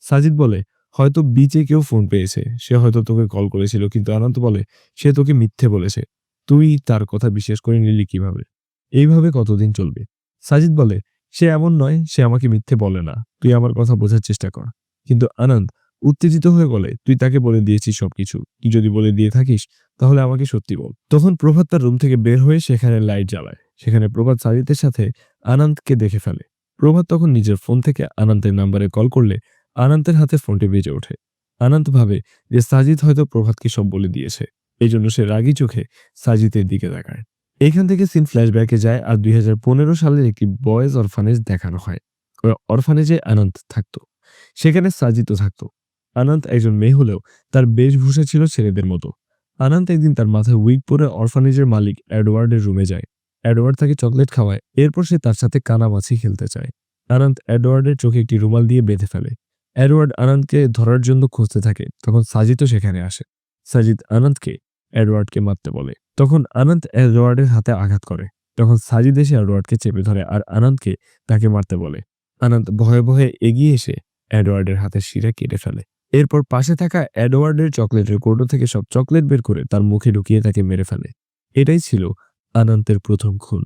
সাজিদ বলে, হয়তো বিচে কেউ ফোন পেয়েছে, সে হয়তো তোকে কল করেছিল। কিন্তু আনন্দ বলে, সে তোকে মিথ্যে বলেছে, তুই তার কথা বিশ্বাস করে নিলি কিভাবে? এইভাবে কতদিন চলবে? সাজিদ বলে, সে এমন নয়, সে আমাকে মিথ্যে বলে না, তুই আমার কথা বোঝার চেষ্টা কর। কিন্তু আনন্দ উত্তেজিত হয়ে বলে, তুই তাকে বলে দিয়েছিস সবকিছু, তুই যদি বলে দিয়ে থাকিস তাহলে আমাকে সত্যি বল। তখন প্রভাত তার রুম থেকে বের হয়ে সেখানে লাইট জ্বালায়। সেখানে প্রভাত সাজিদের সাথে আনন্দকে দেখে ফেলে। প্রভাত তখন নিজের ফোন থেকে আনন্দের নাম্বারে কল করলে আনন্দের হাতে ফোনটি বেজে ওঠে। আনন্দ ভাবে যে সাজিদ হয়তো প্রভাতকে সব বলে দিয়েছে। এই জন্য সে রাগী চোখে সাজিদের দিকে তাকায়। এখান থেকে সিন ফ্ল্যাশব্যাকে যায় আর 2015 সালের একটি বয়েজ অরফানেজ দেখানো হয়। ওই অরফানেজে আনন্দ থাকতো, সেখানে সাজিদও থাকতো। আনন্দ একজন মেয়ে হলেও তার বেশভূষা ছিল ছেলেদের মতো। আনন্দ একদিন তার মাথায় উইগ পরে অরফানেজের মালিক এডওয়ার্ডের রুমে যায়। এডওয়ার্ড তাকে চকলেট খাওয়ায়, এরপর সে তার সাথে কানামাছি খেলতে চায়। আনন্দ এডওয়ার্ডের চোখে একটি রুমাল দিয়ে বেঁধে ফেলে। এডওয়ার্ড আনন্দকে ধরার জন্য খুঁজতে থাকে। তখন সাজিদও সেখানে আসে। সাজিদ আনন্দকে এডওয়ার্ডকে মারতে বলে। তখন আনন্দ এডওয়ার্ডের হাতে আঘাত করে। তখন সাজিদ এসে এডওয়ার্ডকে চেপে ধরে আর আনন্দকে তাকে মারতে বলে। আনন্দ ভয়ে ভয়ে এগিয়ে এসে এডওয়ার্ডের হাতের শিরা কেটে ফেলে। এরপর পাশে থাকা এডওয়ার্ডের চকলেটের কৌটো থেকে সব চকলেট বের করে তার মুখে ঢুকিয়ে তাকে মেরে ফেলে। এটাই ছিল আনন্দের প্রথম খুন।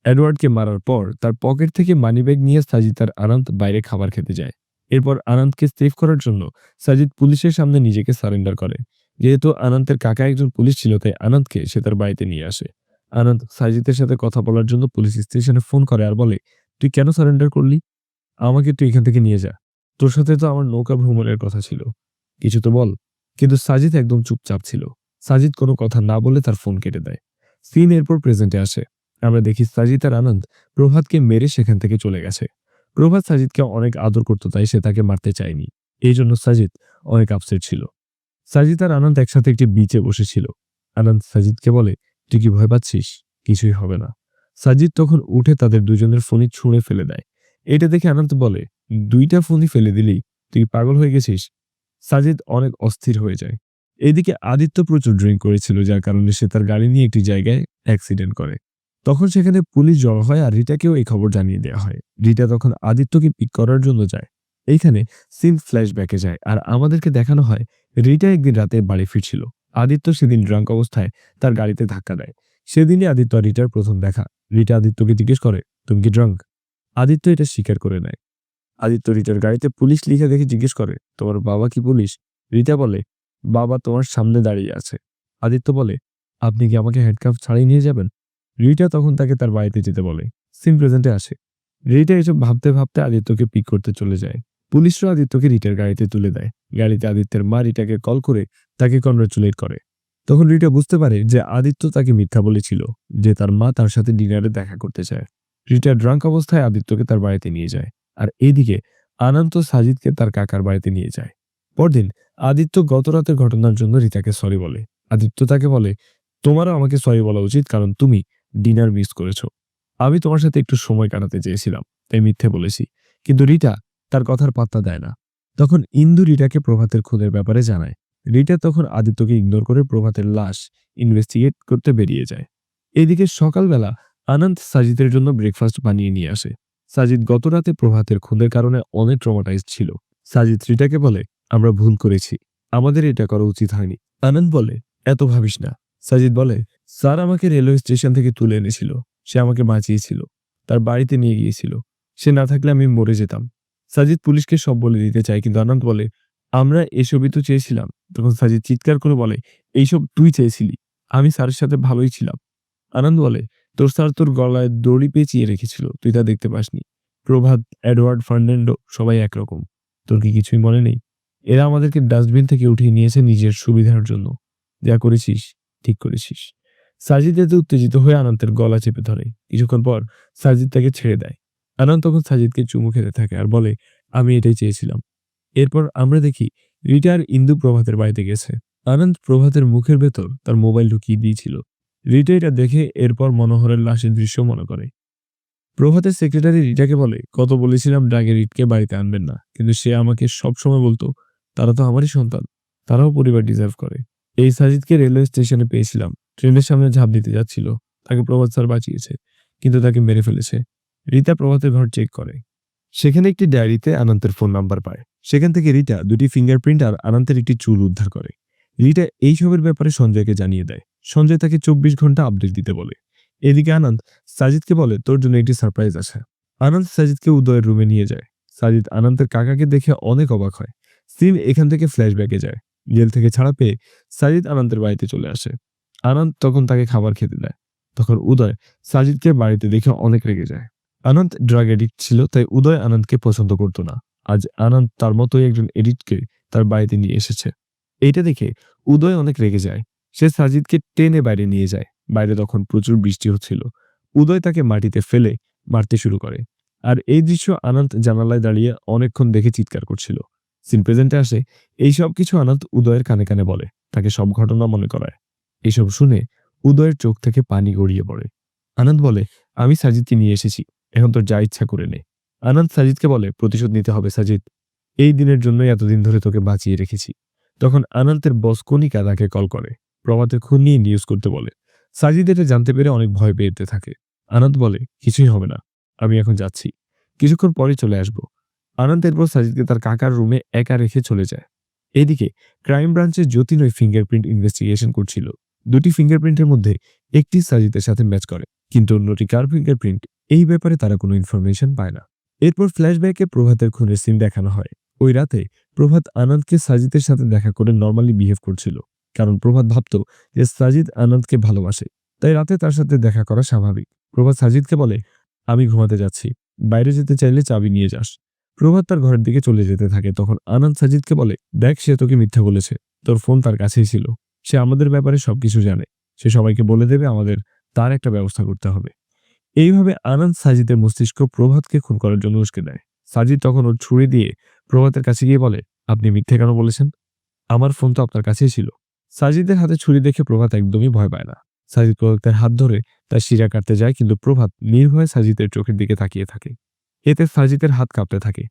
এডওয়ার্ডকে মারার পর তার পকেট থেকে মানিব্যাগ নিয়ে সাজিদ আর আনন্দ বাইরে খাবার খেতে যায়। এরপর আনন্দকে সেভ করার জন্য সাজিদ পুলিশের সামনে নিজেকে সারেন্ডার করে। যেহেতু আনন্দের কাকা একজন পুলিশ ছিল তাই আনন্দকে সে তার বাড়িতে নিয়ে আসে। আনন্দ সাজিদের সাথে কথা বলার জন্য পুলিশ স্টেশনে ফোন করে আর বলে, তুই কেন সারেন্ডার করলি? আমাকে তুই এখান থেকে নিয়ে যা, তোর সাথে তো আমার নৌকা ভ্রমণের কথা ছিল, কিছু তো বল। কিন্তু সাজিদ একদম চুপচাপ ছিল। সাজিদ কোনো কথা না বলে তার ফোন কেটে দেয়। সিন এরপর প্রেজেন্টে আসে। আমরা দেখি সাজিদ আর আনন্দ প্রভাতকে মেরে সেখান থেকে চলে গেছে। প্রভাত সাজিদকে অনেক আদর করতো তাই সে তাকে মারতে চায়নি। এই জন্য সাজিদ অনেক আপসেট ছিল। সাজিদ আর আনন্দ একসাথে একটি বিচে বসেছিল। আনন্দ সাজিদকে বলে, তুই কি ভয় পাচ্ছিস? কিছুই হবে না। সাজিদ তখন উঠে তাদের দুজনের ফোনই ছুঁড়ে ফেলে দেয়। এটা দেখে আনন্দ বলে, দুইটা ফোনই ফেলে দিলি? তুই পাগল হয়ে গেছিস? সাজিদ অনেক অস্থির হয়ে যায়। এদিকে আদিত্য প্রচুর ড্রিঙ্ক করেছিল, যার কারণে সে তার গাড়ি নিয়ে একটি জায়গায় অ্যাক্সিডেন্ট করে। তখন সেখানে পুলিশ জড়ো হয় আর রিটাকেও এই খবর জানিয়ে দেওয়া হয়। রিটা তখন আদিত্যকে পিক করার জন্য যায়। এইখানে সিন ফ্ল্যাশব্যাকে যায় আর আমাদেরকে দেখানো হয় রিটা একদিন রাতে বাড়ি ফিরছিল। আদিত্য সেদিন ড্রাঙ্ক অবস্থায় তার গাড়িতে ধাক্কা দেয়। সেদিনই আদিত্য আর রিটার প্রথম দেখা। রিটা আদিত্যকে জিজ্ঞেস করে, তুমি কি ড্রাঙ্ক? আদিত্য এটা স্বীকার করে নেয়। আদিত্য রিটার গাড়িতে পুলিশ লিখে দেখে জিজ্ঞেস করে, তোমার বাবা কি পুলিশ? রিটা বলে, বাবা তোমার সামনে দাঁড়িয়ে আছে। আদিত্য বলে, আপনি কি আমাকে হ্যান্ডকাফ ছাড়িয়ে নিয়ে যাবেন? রিটা তখন তাকে তার বাড়িতে যেতে বলে। সিন প্রেজেন্টে আসে। রিটা এসব ভাবতে ভাবতে আদিত্যকে পিক করতে চলে যায়। পুলিশরা আদিত্যকে রিটার গাড়িতে তুলে দেয়। গাড়িতে আদিত্যের মা রিটাকে কল করে তাকে কনগ্রাচুলেট করে। তখন রিটা বুঝতে পারে যে আদিত্য তাকে মিথ্যা বলেছিল যে তার মা তার সাথে ডিনারে দেখা করতে চায়। রিটা ড্রাঙ্ক অবস্থায় আদিত্যকে তার বাড়িতে নিয়ে যায়। আর এদিকে আনন্দ সাজিদকে তার কাকার বাড়িতে নিয়ে যায়। পরদিন আদিত্য গত রাতের ঘটনার জন্য রিতাকে সরি বলে। আদিত্য তাকে বলে, তোমারও আমাকে সরি বলা উচিত, কারণ তুমি ডিনার মিস করেছো। আমি তোমার সাথে একটু সময় কাটাতে চেয়েছিলাম, তাই মিথ্যে বলেছি। কিন্তু রিটা তার কথার পাত্তা দেয় না। তখন ইন্দু রিটাকে প্রভাতের খুনের ব্যাপারে জানায়। রিটা তখন আদিত্যকে ইগনোর করে প্রভাতের লাশ ইনভেস্টিগেট করতে বেরিয়ে যায়। এদিকে সকালবেলা আনন্দ সাজিদের জন্য ব্রেকফাস্ট বানিয়ে নিয়ে আসে। সাজিদ গত রাতে প্রভাতের খুনের কারণে অনেক ট্রমাটাইজড ছিল। সাজিদ রিটাকে বলে, আমরা ভুল করেছি, আমাদের এটা করা উচিত হয়নি। আনন্দ বলে, এত ভাবিস না। সাজিদ বলে, স্যার আমাকে রেলওয়ে স্টেশন থেকে তুলে এনেছিল, সে আমাকে বাঁচিয়েছিল, তার বাড়িতে নিয়ে গিয়েছিল, সে না থাকলে আমি মরে যেতাম। সাজিদ পুলিশকে সব বলে দিতে চায়, কিন্তু আনন্দ বলে, আমরা এসবই তো চেয়েছিলাম। তখন সাজিদ চিৎকার করে বলে, এইসব তুই চেয়েছিলি, আমি স্যারের সাথে ভালোই ছিলাম। আনন্দ বলে, তোর স্যার তোর গলায় দড়ি পেঁচিয়ে রেখেছিল, তুই তা দেখতে পাসনি। প্রভাত, এডওয়ার্ড, ফার্নান্ডো সবাই একরকম, তোর কি কিছুই মনে নেই? এরা আমাদেরকে ডাস্টবিন থেকে উঠিয়ে নিয়েছে নিজের সুবিধার জন্য। যা করেছিস ঠিক করেছিস। সাজিদ এতে উত্তেজিত হয়ে আনন্দের গলা চেপে ধরে। কিছুক্ষণ পর সাজিদ তাকে ছেড়ে দেয়। আনন্দ তখন সাজিদকে চুমু খেতে থাকে আর বলে, আমি এটাই চেয়েছিলাম। এরপর আমরা দেখি রিটা আর ইন্দু প্রভাতের বাড়িতে গেছে। আনন্দ প্রভাতের মুখের ভেতর তার মোবাইল ঢুকিয়ে দিয়েছিল। রিটা এটা দেখে এরপর মনোহরের লাশের দৃশ্য মনে করে। প্রভাতের সেক্রেটারি রিটাকে বলে, কত বলেছিলাম ড্রাগের রিটকে বাড়িতে আনবেন না, কিন্তু সে আমাকে সব সময় বলতো তারা তো আমারই সন্তান, তারাও পরিবার ডিজার্ভ করে। এই সাজিদকে রেলওয়ে স্টেশনে পেয়েছিলাম, ট্রেনের সামনে ঝাঁপ দিতে যাচ্ছিল, তাকে প্রভাত স্যার বাঁচিয়েছে, কিন্তু তাকে মেরে ফেলেছে। রিতা প্রভাতের ঘর চেক করে। সেখানে একটি ডায়েরিতে আনন্দের ফোন নাম্বার পায়। সেখান থেকে রিটা দুটি ফিঙ্গারপ্রিন্ট আর আনন্দের একটি চুল উদ্ধার করে। রিটা এইসবের ব্যাপারে সঞ্জয়কে জানিয়ে দেয়। সঞ্জয় তাকে 24 ঘন্টা আপডেট দিতে বলে। এদিকে আনন্দ সাজিদকে বলে, তোর জন্য একটি সারপ্রাইজ আছে। আনন্দ সাজিদকে উদয়ের রুমে নিয়ে যায়। সাজিদ আনন্দের কাকাকে দেখে অনেক অবাক হয়। সিন এখান থেকে ফ্ল্যাশব্যাকে যায়। জেল থেকে ছাড়া পেয়ে সাজিদ আনন্দের বাড়িতে চলে আসে। আনন্দ তখন তাকে খাবার খেতে দেয়। তখন উদয় সাজিদকে বাড়িতে দেখে অনেক রেগে যায়। আনন্দ ড্রাগ এডিক্ট ছিল, তাই উদয় আনন্দকে পছন্দ করত না। আজ আনন্দ তার মতোই একজন এডিক্টকে তার বাড়িতে নিয়ে এসেছে। এইটা দেখে উদয় অনেক রেগে যায়। সে সাজিদকে টেনে বাইরে নিয়ে যায়। বাইরে তখন প্রচুর বৃষ্টি হচ্ছিল। উদয় তাকে মাটিতে ফেলে মারতে শুরু করে। আর এই দৃশ্য আনন্দ জানালায় দাঁড়িয়ে অনেকক্ষণ দেখে চিৎকার করছিল। সিন প্রেজেন্টে আসে। এই সব কিছু আনন্দ উদয়ের কানে কানে বলে, তাকে সব ঘটনা মনে করায়। এইসব শুনে উদয়ের চোখ থেকে পানি গড়িয়ে পড়ে। আনন্দ বলে, আমি সাজিদকে নিয়ে এসেছি, এখন তোর যা ইচ্ছা করে নে। আনন্দ সাজিদকে বলে, প্রতিশোধ নিতে হবে সাজিদ, এই দিনের জন্যই এতদিন ধরে তোকে বাঁচিয়ে রেখেছি। তখন আনন্দের বস কণিকা তাকে কল করে, প্রভাতের খুন নিয়ে নিউজ করতে বলে। সাজিদ এটা জানতে পেরে অনেক ভয় পেতে থাকে। আনন্দ বলে, কিছুই হবে না, আমি এখন যাচ্ছি, কিছুক্ষণ পরে চলে আসব। আনন্দ এরপর সাজিদকে তার কাকার রুমে একা রেখে চলে যায়। এদিকে ক্রাইম ব্রাঞ্চের জ্যোতিনয় ফিঙ্গারপ্রিন্ট ইনভেস্টিগেশন করছিল। দুটি ফিঙ্গারপ্রিন্টের মধ্যে একটি সাজিদের সাথে ম্যাচ করে, কিন্তু অন্যটি কার ফিঙ্গারপ্রিন্ট এই ব্যাপারে তারা কোনো ইনফরমেশন পায় না। এরপর ফ্ল্যাশব্যাকে প্রভাতের খুনের সিন দেখানো হয়। ওই রাতে প্রভাত আনন্দকে সাজিদের সাথে দেখা করে নর্মালি বিহেভ করছিল, কারণ প্রভাত ভাবত যে সাজিদ আনন্দকে ভালোবাসে, তাই রাতে তার সাথে দেখা করা স্বাভাবিক। প্রভাত সাজিদকে বলে, আমি ঘুমাতে যাচ্ছি, বাইরে যেতে চাইলে চাবি নিয়ে যাস। প্রভাত তার ঘরের দিকে চলে যেতে থাকে। তখন আনন্দ সাজিদকে বলে, দেখ সে তোকে মিথ্যা বলেছে, তোর ফোন তার কাছেই ছিল, সে আমাদের ব্যাপারে সবকিছু জানে, সে সবাইকে বলে দেবে, আমাদের তার একটা ব্যবস্থা করতে হবে। এইভাবে আনন্দ সাজিদের মস্তিষ্ক প্রভাতকে খুন করার জন্য উস্কে দেয়। সাজিদ তখন ওর ছুরি দিয়ে প্রভাতের কাছে গিয়ে বলে, আপনি মিথ্যে কেন বলেছেন, আমার ফোন তো আপনার কাছেই ছিল। সাজিদের হাতে ছুরি দেখে প্রভাত একদমই ভয় পায় না। সাজিদ প্রভাতের হাত ধরে তার শিরা কাটতে যায়, কিন্তু প্রভাত নির্ভয়ে সাজিদের চোখের দিকে তাকিয়ে থাকে। এতে সাজিদের হাত কাঁপতে থাকে।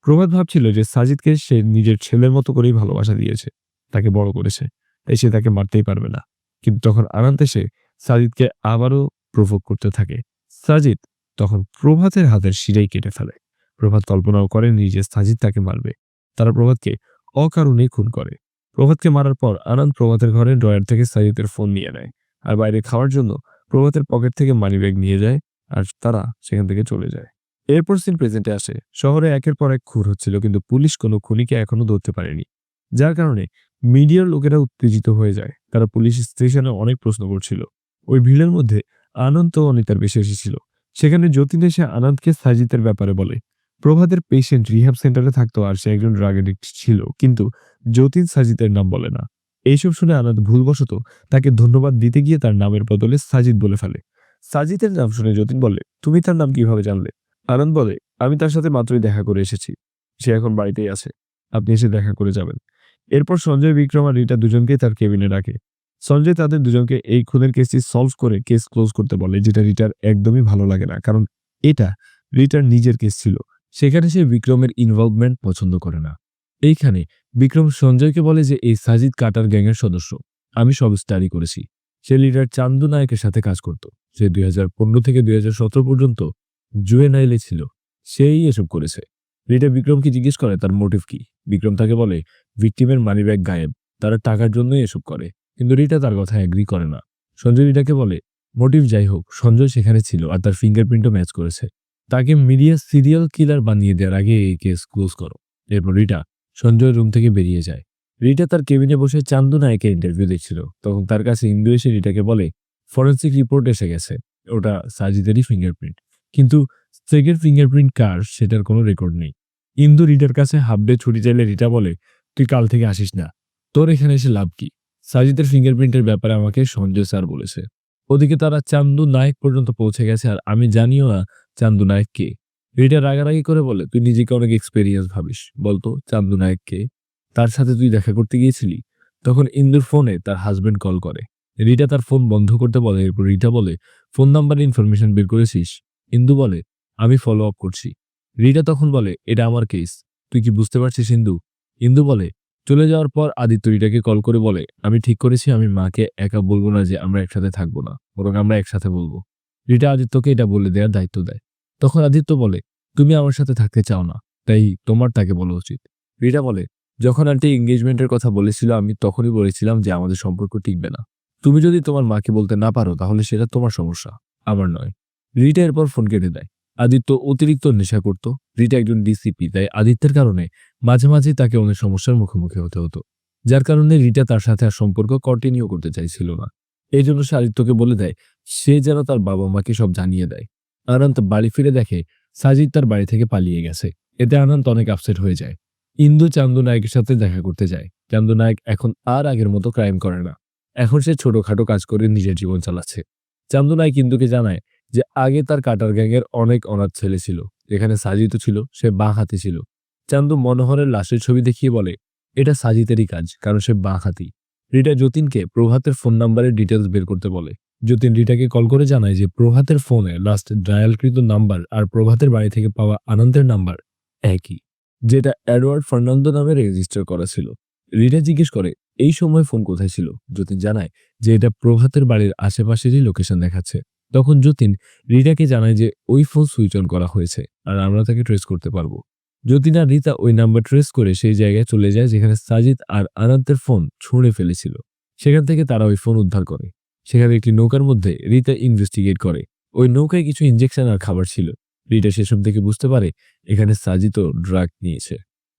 প্রভাত ভাবছিল যে সাজিদকে সে নিজের ছেলের মতো করেই ভালোবাসা দিয়েছে, তাকে বড় করেছে। তাই সে তাকে মারতেই পারবে না। কিন্তু তখন আনন্দ এসে সাজিদকে আবারও প্রভোগ করতে থাকে। সাজিদ তখন প্রভাতের হাতের শিরাই কেটে ফেলে। প্রভাত কল্পনাও করেনি যে সাজিদ তাকে মারবে। তারা প্রভাতকে অকারণেই খুন করে। প্রভাতকে মারার পর আনন্দ প্রভাতের ঘরের ড্রয়ার থেকে সাজিদের ফোন নিয়ে নেয় আর বাইরে খাওয়ার জন্য প্রভাতের পকেট থেকে মানিব্যাগ নিয়ে যায় আর তারা সেখান থেকে চলে যায়। এরপর সিন প্রেজেন্টে আসে। শহরে একের পর এক খুন হচ্ছিল কিন্তু পুলিশ কোনো খুনিকে এখনো ধরতে পারেনি, যার কারণে মিডিয়ার লোকেরা উত্তেজিত হয়ে যায়। তারা পুলিশ স্টেশনে অনেক প্রশ্ন করছিল। ওই ভিড়ের মধ্যে আনন্দ ও অনিতার বেশি এসেছিল। সেখানে যতীন এসে আনন্দকে সাজিদের ব্যাপারে বলে। প্রভাতের পেশেন্ট রিহ্যাব সেন্টারে থাকতো আর সে একজন ড্রাগ এডিক্ট ছিল, কিন্তু যতীন সাজিদের নাম বলে না। এইসব শুনে আনন্দ ভুলবশত তাকে ধন্যবাদ দিতে গিয়ে তার নামের বদলে সাজিদ বলে ফেলে। সাজিদের নাম শুনে যতীন বলে, তুমি তার নাম কিভাবে জানলে? আনন্দ বলে, আমি তার সাথে মাত্রই দেখা করে এসেছি। সে এখন বাড়িতেই আছে, আপনি এসে দেখা করে যাবেন। এরপর সঞ্জয়, বিক্রম আর রিটা দুজনকেই তার কেবিনে ডাকে। সঞ্জয় তাদের দুজনকে এই খুনের কেসটি সলভ করে কেস ক্লোজ করতে বলে, যেটা রিটার একদমই ভালো লাগে না, কারণ এটা রিটার নিজের কেস ছিল। সেখানে সে বিক্রমের ইনভলভমেন্ট পছন্দ করে না। এইখানে বিক্রম সঞ্জয়কে বলে যে এই সাজিদ কাটার গ্যাংয়ের সদস্য, আমি সব স্টাডি করেছি। সে লিডার চান্দু নায়কের সাথে কাজ করত। সে 2015 থেকে 2017 পর্যন্ত জুয়েনাইলে ছিল। সেই এসব করেছে। রিটা বিক্রমকে জিজ্ঞেস করে তার মোটিভ কি। বিক্রম তাকে বলে ভিকটিমের মানিব্যাগ গায়েব, তারা টাকার জন্যই এসব করে। কিন্তু রিটা তার কথা এগ্রি করে না। সঞ্জয় রিটাকে বলে মোটিভ যাই হোক, সঞ্জয় সেখানে ছিল আর তার ফিঙ্গারপ্রিন্টও ম্যাচ করেছে। তাকে মিডিয়া সিরিয়াল কিলার বানিয়ে দেওয়ার আগে এই কেস ক্লোজ করো। এরপর রিটা সঞ্জয়ের রুম থেকে বেরিয়ে যায়। রিটা তার কেবিনে বসে চান্দু নায়কের ইন্টারভিউ দেখছিল। তখন তার কাছে ইন্দু এসে রিটাকে বলে ফরেন্সিক রিপোর্ট এসে গেছে, ওটা সাজিদেরই ফিঙ্গারপ্রিন্ট, কিন্তু সেকের ফিঙ্গারপ্রিন্ট কার সেটার কোনো রেকর্ড নেই। ইন্দু রিটার কাছে হাফ ডে ছুটি চাইলে রিটা বলে, তুই কাল থেকে আসিস না, তোর এখানে এসে লাভ কি? সাজিদের ফিঙ্গারপ্রিন্টের ব্যাপারে আমাকে সঞ্জয় স্যার বলেছে। ওদিকে তারা চান্দু নায়ক পর্যন্ত পৌঁছে গেছে আর আমি জানিও না চান্দু নায়ক কে। রিটা রাগারাগি করে বলে, তুই নিজেকে অনেক এক্সপেরিয়েন্স ভাবিস, বলতো চান্দু নায়ক কে? তার সাথে তুই দেখা করতে গিয়েছিলি? তখন ইন্দুর ফোনে তার হাজবেন্ড কল করে। রিটা তার ফোন বন্ধ করতে বলে। এরপর রিটা বলে, ফোন নাম্বারে ইনফরমেশন বের করেছিস? ইন্দু বলে, আমি ফলো আপ করছি। রিটা তখন বলে, এটা আমার কেস, তুই কি বুঝতে পারছিস ইন্দু? ইন্দু বলে, চলে যাওয়ার পর আদিত্য রিটাকে কল করে বলে, আমি ঠিক করেছি আমি মাকে একা বলবো না যে আমরা একসাথে থাকবো না, বরং আমরা একসাথে বলবো। রিটা আদিত্যকে এটা বলে দেওয়ার দায়িত্ব দেয়। তখন আদিত্য বলে, তুমি আমার সাথে থাকতে চাও না, তাই তোমার তাকে বলা উচিত। রিটা বলে, যখন আন্টি এঙ্গেজমেন্টের কথা বলেছিল আমি তখনই বলেছিলাম যে আমাদের সম্পর্ক টিকবে না। তুমি যদি তোমার মাকে বলতে না পারো তাহলে সেটা তোমার সমস্যা, আমার নয়। রিটা এরপর ফোন কেটে দেয়। আদিত্য অতিরিক্ত নেশা করত। রিটা একজন ডিসিপি, তাই আদিত্যের কারণে মাঝে মাঝে তাকে অনেক সমস্যার মুখোমুখি হতে হতো, যার কারণে রিটা তার সাথে আর সম্পর্ক কন্টিনিউ করতে চাইছিল না। এই জন্য সে আদিত্যকে বলে দেয় সে যেন তার বাবা মাকে সব জানিয়ে দেয়। আনন্দ বাড়ি ফিরে দেখে সাজিদ তার বাড়ি থেকে পালিয়ে গেছে। এতে আনন্দ অনেক আপসেট হয়ে যায়। ইন্দু চান্দু নায়কের সাথে দেখা করতে যায়। চান্দু নায়ক এখন আর আগের মতো ক্রাইম করে না। এখন সে ছোটখাটো কাজ করে নিজের জীবন চালাচ্ছে। চান্দু নায়ক ইন্দুকে জানায় যে আগে তার কাটার গ্যাংয়ের অনেক অনাথ ছেলে ছিল, যেখানে সাজিদ ছিল, সে বাঁ হাতি ছিল। চান্দু মনোহরের লাশের ছবি দেখিয়ে বলে এটা সাজিদেরই কাজ, কারণ সে বাঁ হাতি। রিটা যতীনকে প্রভাতের ফোন নাম্বারের ডিটেলস বের করতে বলে। যতীন রিটাকে কল করে জানায় যে প্রভাতের ফোনে লাস্ট ডায়ালকৃত নাম্বার আর প্রভাতের বাড়ি থেকে পাওয়া আনন্দের নাম্বার একই, যেটা এডওয়ার্ড ফার্নান্দো নামে রেজিস্টার করা ছিল। রিটা জিজ্ঞেস করে এই সময় ফোন কোথায় ছিল। যতীন জানায় যে এটা প্রভাতের বাড়ির আশেপাশেরই লোকেশন দেখাচ্ছে। তখন যতীন রিটাকে জানায় যে ওই ফোন সুইচ অন করা হয়েছে আর আমরা তাকে ট্রেস করতে পারবো। যতীন আর রিতা ওই নাম্বার ট্রেস করে সেই জায়গায় চলে যায় যেখানে সাজিদ আর আনন্দের ফোন ছুঁড়ে ফেলেছিল। সেখান থেকে তারা ওই ফোন উদ্ধার করে। সেখানে একটি নৌকার মধ্যে রিতা ইনভেস্টিগেট করে। ওই নৌকায় কিছু ইনজেকশন আর খাবার ছিল। রিটা সেসব দেখে বুঝতে পারে এখানে সাজিদও ড্রাগ নিয়েছে।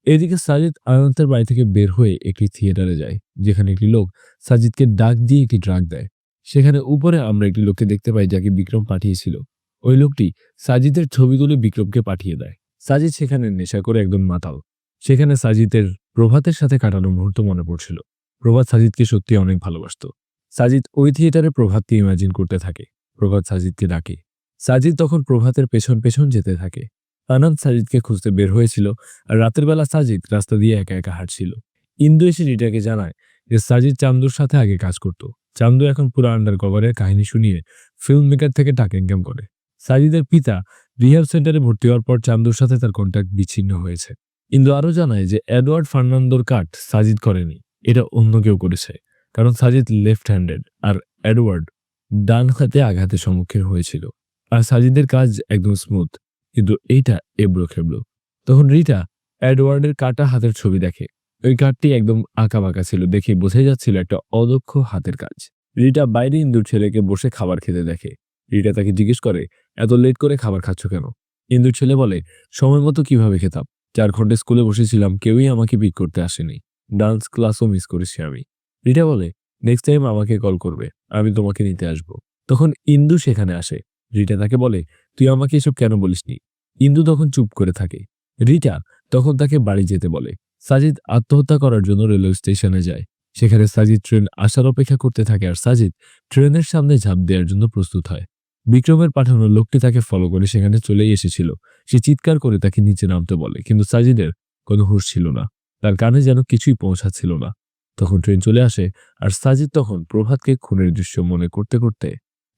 এদিকে সাজিদ আনন্দের বাড়ি থেকে বের হয়ে একটি থিয়েটারে যায়, যেখানে একটি লোক সাজিদকে ডাক দিয়ে একটি ড্রাগ দেয়। সেখানে উপরে আমরা একটি লোককে দেখতে পাই যাকে বিক্রম পাঠিয়েছিল। ওই লোকটি সাজিদের ছবি তুলে বিক্রমকে পাঠিয়ে দেয়। সাজিদ সেখানে নেশা করে একদম মাতাল। সেখানে সাজিদের প্রভাতের সাথে কাটানো মুহূর্ত মনে পড়ছিল। প্রভাত সাজিদকে সত্যি অনেক ভালোবাসতো। সাজিদ ওই থিয়েটারে প্রভাতকে ইমাজিন করতে থাকে। প্রভাত সাজিদকে ডাকে। সাজিদ তখন প্রভাতের পেছন পেছন যেতে থাকে। আনন্দ সাজিদকে খুঁজতে বের হয়েছিল আর রাতের বেলা সাজিদ রাস্তা দিয়ে একা একা হাঁটছিল। ইন্দু এসে রিটাকে জানায় যে সাজিদ চান্দুর সাথে আগে কাজ করত। চান্দু এখন পুরো আন্ডার কভারের কাহিনী শুনিয়ে ফিল্ম মেকার থেকে টাকা ইনকাম করে। সাজিদের পিতা রিহ্যাব সেন্টারে ভর্তি হওয়ার পর চান্দুর সাথে তার কন্ট্যাক্ট বিচ্ছিন্ন হয়েছে। ইন্দু আরও জানায় যে এডওয়ার্ড ফার্নান্দোর কাট সাজিদ করেনি, এটা অন্য কেউ করেছে। কারণ সাজিদ লেফট হ্যান্ডেড আর এডওয়ার্ড ডান হাতে আঘাতের সম্মুখীন হয়েছিল। আর সাজিদের কাজ একদম স্মুথ, কিন্তু এইটা এবড়ো খেবড়ো। তখন রিটা এডওয়ার্ডের কাটা হাতের ছবি দেখে। ওই কাঠটি একদম আঁকাবাঁকা ছিল, দেখে বোঝাই যাচ্ছিল একটা অদক্ষ হাতের কাজ। রিটা বাইরে ইন্দুর ছেলেকে বসে খাবার খেতে দেখে। রিটা তাকে জিজ্ঞেস করে, এত লেট করে খাবার খাচ্ছ কেন? ইন্দুর ছেলে বলে, সময় মতো কিভাবে খেতাম, 4 ঘন্টা স্কুলে বসেছিলাম, কেউই আমাকে পিক করতে আসেনি। ডান্স ক্লাসও মিস করেছি আমি। রিটা বলে, নেক্সট টাইম আমাকে কল করবে, আমি তোমাকে নিতে আসব। তখন ইন্দু সেখানে আসে। রিটা তাকে বলে, তুই আমাকে এসব কেন বলিসনি? ইন্দু তখন চুপ করে থাকে। রিটা তখন তাকে বাড়ি যেতে বলে। সাজিদ আত্মহত্যা করার জন্য রেলওয়ে স্টেশনে যায়। সেখানে সাজিদ ট্রেন আসার অপেক্ষা করতে থাকে আর সাজিদ ট্রেনের সামনে ঝাঁপ দেওয়ার জন্য প্রস্তুত হয়। বিক্রমের পাঠানো লোকটি তাকে ফলো করে সেখানে চলেই এসেছিল। সে চিৎকার করে তাকে নিচে নামতে বলে, কিন্তু সাজিদের কোনো হুঁশ ছিল না। তার কানে যেন কিছুই পৌঁছাচ্ছিল না। তখন ট্রেন চলে আসে আর সাজিদ তখন প্রভাতকে খুনের দৃশ্য মনে করতে করতে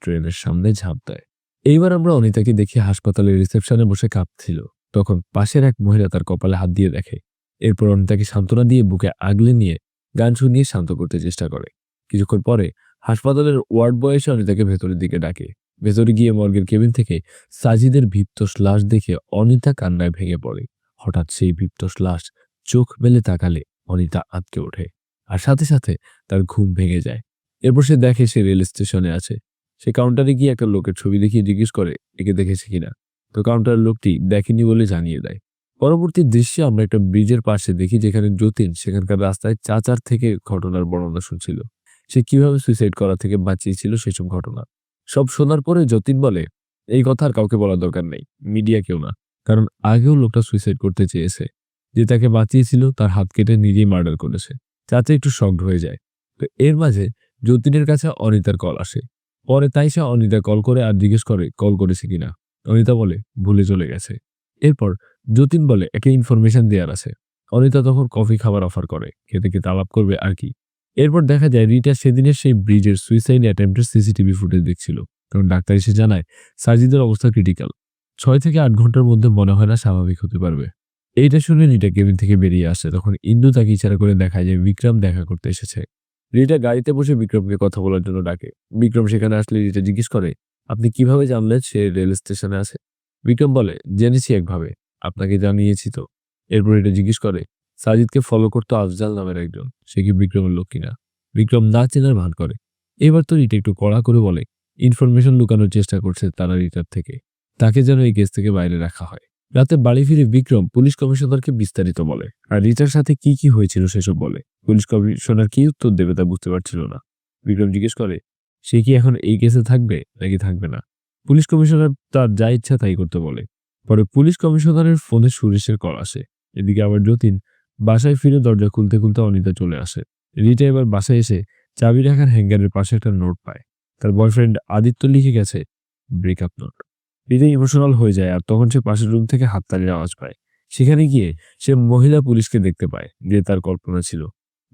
ট্রেনের সামনে ঝাঁপ দেয়। এইবার আমরা অনিতাকে দেখি হাসপাতালের রিসেপশনে বসে কাঁদছিল। তখন পাশের এক মহিলা তার কপালে হাত দিয়ে দেখে। এরপর অনিতাকে সান্ত্বনা দিয়ে বুকে আগলে নিয়ে গান শুনিয়ে শান্ত করতে চেষ্টা করে। কিছুক্ষণ পরে হাসপাতালের ওয়ার্ড বয় এসে অনিতাকে ভেতরের দিকে ডাকে। ভেতরে গিয়ে মর্গের কেবিন থেকে সাজিদের ভীপ্তস লাশ দেখে অনিতা কান্নায় ভেঙে পড়ে। হঠাৎ সেই ভীপ্তস লাশ চোখ মেলে তাকালে অনিতা আঁতকে ওঠে আর সাথে সাথে তার ঘুম ভেঙে যায়। এরপর সে দেখে সে রেল স্টেশনে আছে। সে কাউন্টারে গিয়ে একটা লোকের ছবি দেখিয়ে জিজ্ঞেস করে একে দেখেছে কিনা। তো কাউন্টারের লোকটি দেখেনি বলে জানিয়ে দেয়। পরবর্তী দৃশ্যে আমরা একটা ব্রিজের পাশে দেখি যেখানে যতীন সেখানকার রাস্তায় চাচার থেকে ঘটনার বর্ণনা শুনছিল। সে কিভাবে সুইসাইড করা থেকে বাঁচিয়েছিল সেসব ঘটনা। সব শোনার পরে যতীন বলে, এই কথা আর কাউকে বলার দরকার নেই, মিডিয়া কেউ না। কারণ আগেও লোকটা সুইসাইড করতে চেয়েছে। যে তাকে বাঁচিয়েছিল তার হাত কেটে নিজেই মার্ডার করেছে। চাচা একটু শকড হয়ে যায়। তো এর মাঝে যতীনের কাছে অনিতার কল আসে। পরে তাই সে অনিতা কল করে আর জিজ্ঞেস করে কল করেছে কিনা। অনিতা বলে ভুলে চলে গেছে। এরপর যতীন বলে একটা ইনফরমেশন দেওয়ার আছে। অনিতা তখন কফি খাবার অফার করে, খেতে খেতে আলাপ করবে আর কি। এরপর দেখা যায় রিটা সেদিনের সেই ব্রিজের সুইসাইড অ্যাটেম্পটের সিসিটিভি ফুটেজ দেখছিল। তখন ডাক্তার এসে জানায় সাজিদের অবস্থা ক্রিটিক্যাল। 6 থেকে 8 ঘন্টার মধ্যে মনে হয় না স্বাভাবিক হতে পারবে। এইটা শুনে রিটা কেবিন থেকে বেরিয়ে আসে। তখন ইন্দু তাকে ইশারা করে দেখায় যে বিক্রম দেখা করতে এসেছে। রিটা গাড়িতে বসে বিক্রমকে কথা বলার জন্য ডাকে। বিক্রম সেখানে আসলে রিটা জিজ্ঞেস করে, আপনি কিভাবে জানলেন সে রেল স্টেশনে আছে? বিক্রম বলে, জেনেছি একভাবে, আপনাকে জানিয়েছি তো। এরপর রিটা জিজ্ঞেস করে, সাজিদকে ফলো করতো আফজাল নামের একজন, সে কি বিক্রমের লোক কিনা? বিক্রম না চেনার ভান করে। এবার তো রিটা একটু কড়া করে বলে, ইনফরমেশন লুকানোর চেষ্টা করছে তারা রিটার থেকে, তাকে যেন এই কেস থেকে বাইরে রাখা হয়। রাতে বাড়ি ফিরে বিক্রম পুলিশ কমিশনারকে বিস্তারিত বলে আর রিটার সাথে কি কি হয়েছিল সেসব বলে। পুলিশ কমিশনার কি উত্তর দেবে তা বুঝতে পারছিল না। বিক্রম জিজ্ঞেস করে, সে কি এখন এই কেসে থাকবে নাকি থাকবে না? পুলিশ কমিশনার তার যা ইচ্ছা তাই করতে বলে। পরে পুলিশ কমিশনারের ফোনে সুরেশের কল আসে। এদিকে আবার যতীন বাসায় ফিরে দরজা খুলতে খুলতে অনিতা চলে আসে। রিটা এবার বাসায় এসে চাবি রাখার হ্যাঙ্গারের পাশে একটা নোট পায়। তার বয়ফ্রেন্ড আদিত্য লিখে গেছে ব্রেকআপ নোট। রিটা ইমোশনাল হয়ে যায় আর তখন সে পাশের রুম থেকে হাততালির আওয়াজ পায়। সেখানে গিয়ে সে মহিলা পুলিশকে দেখতে পায়, যে তার কল্পনা ছিল।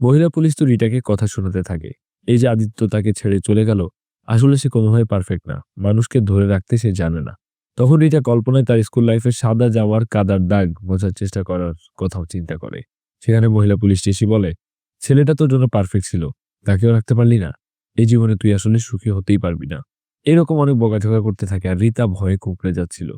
মহিলা পুলিশ তো রিটাকে কথা শোনাতে থাকে। এই যে আদিত্য তাকে ছেড়ে চলে গেল, আসলে সে কোনোভাবে পারফেক্ট না, মানুষকে ধরে রাখতে সে জানে না। তখন রিটা কল্পনায় তার স্কুল লাইফের সাদা জামার কাদার দাগ বোঝার চেষ্টা করার কথাও চিন্তা করে। সেখানে মহিলা পুলিশটি এসে বলে, ছেলেটা তোর জন্য পারফেক্ট ছিল, তাকেও রাখতে পারলি না, এই জীবনে তুই আসলে সুখী হতেই পারবি না। এরকম অনেক বকাঝকা করতে থাকে আর রিতা ভয়ে কুঁকড়ে যাচ্ছিল।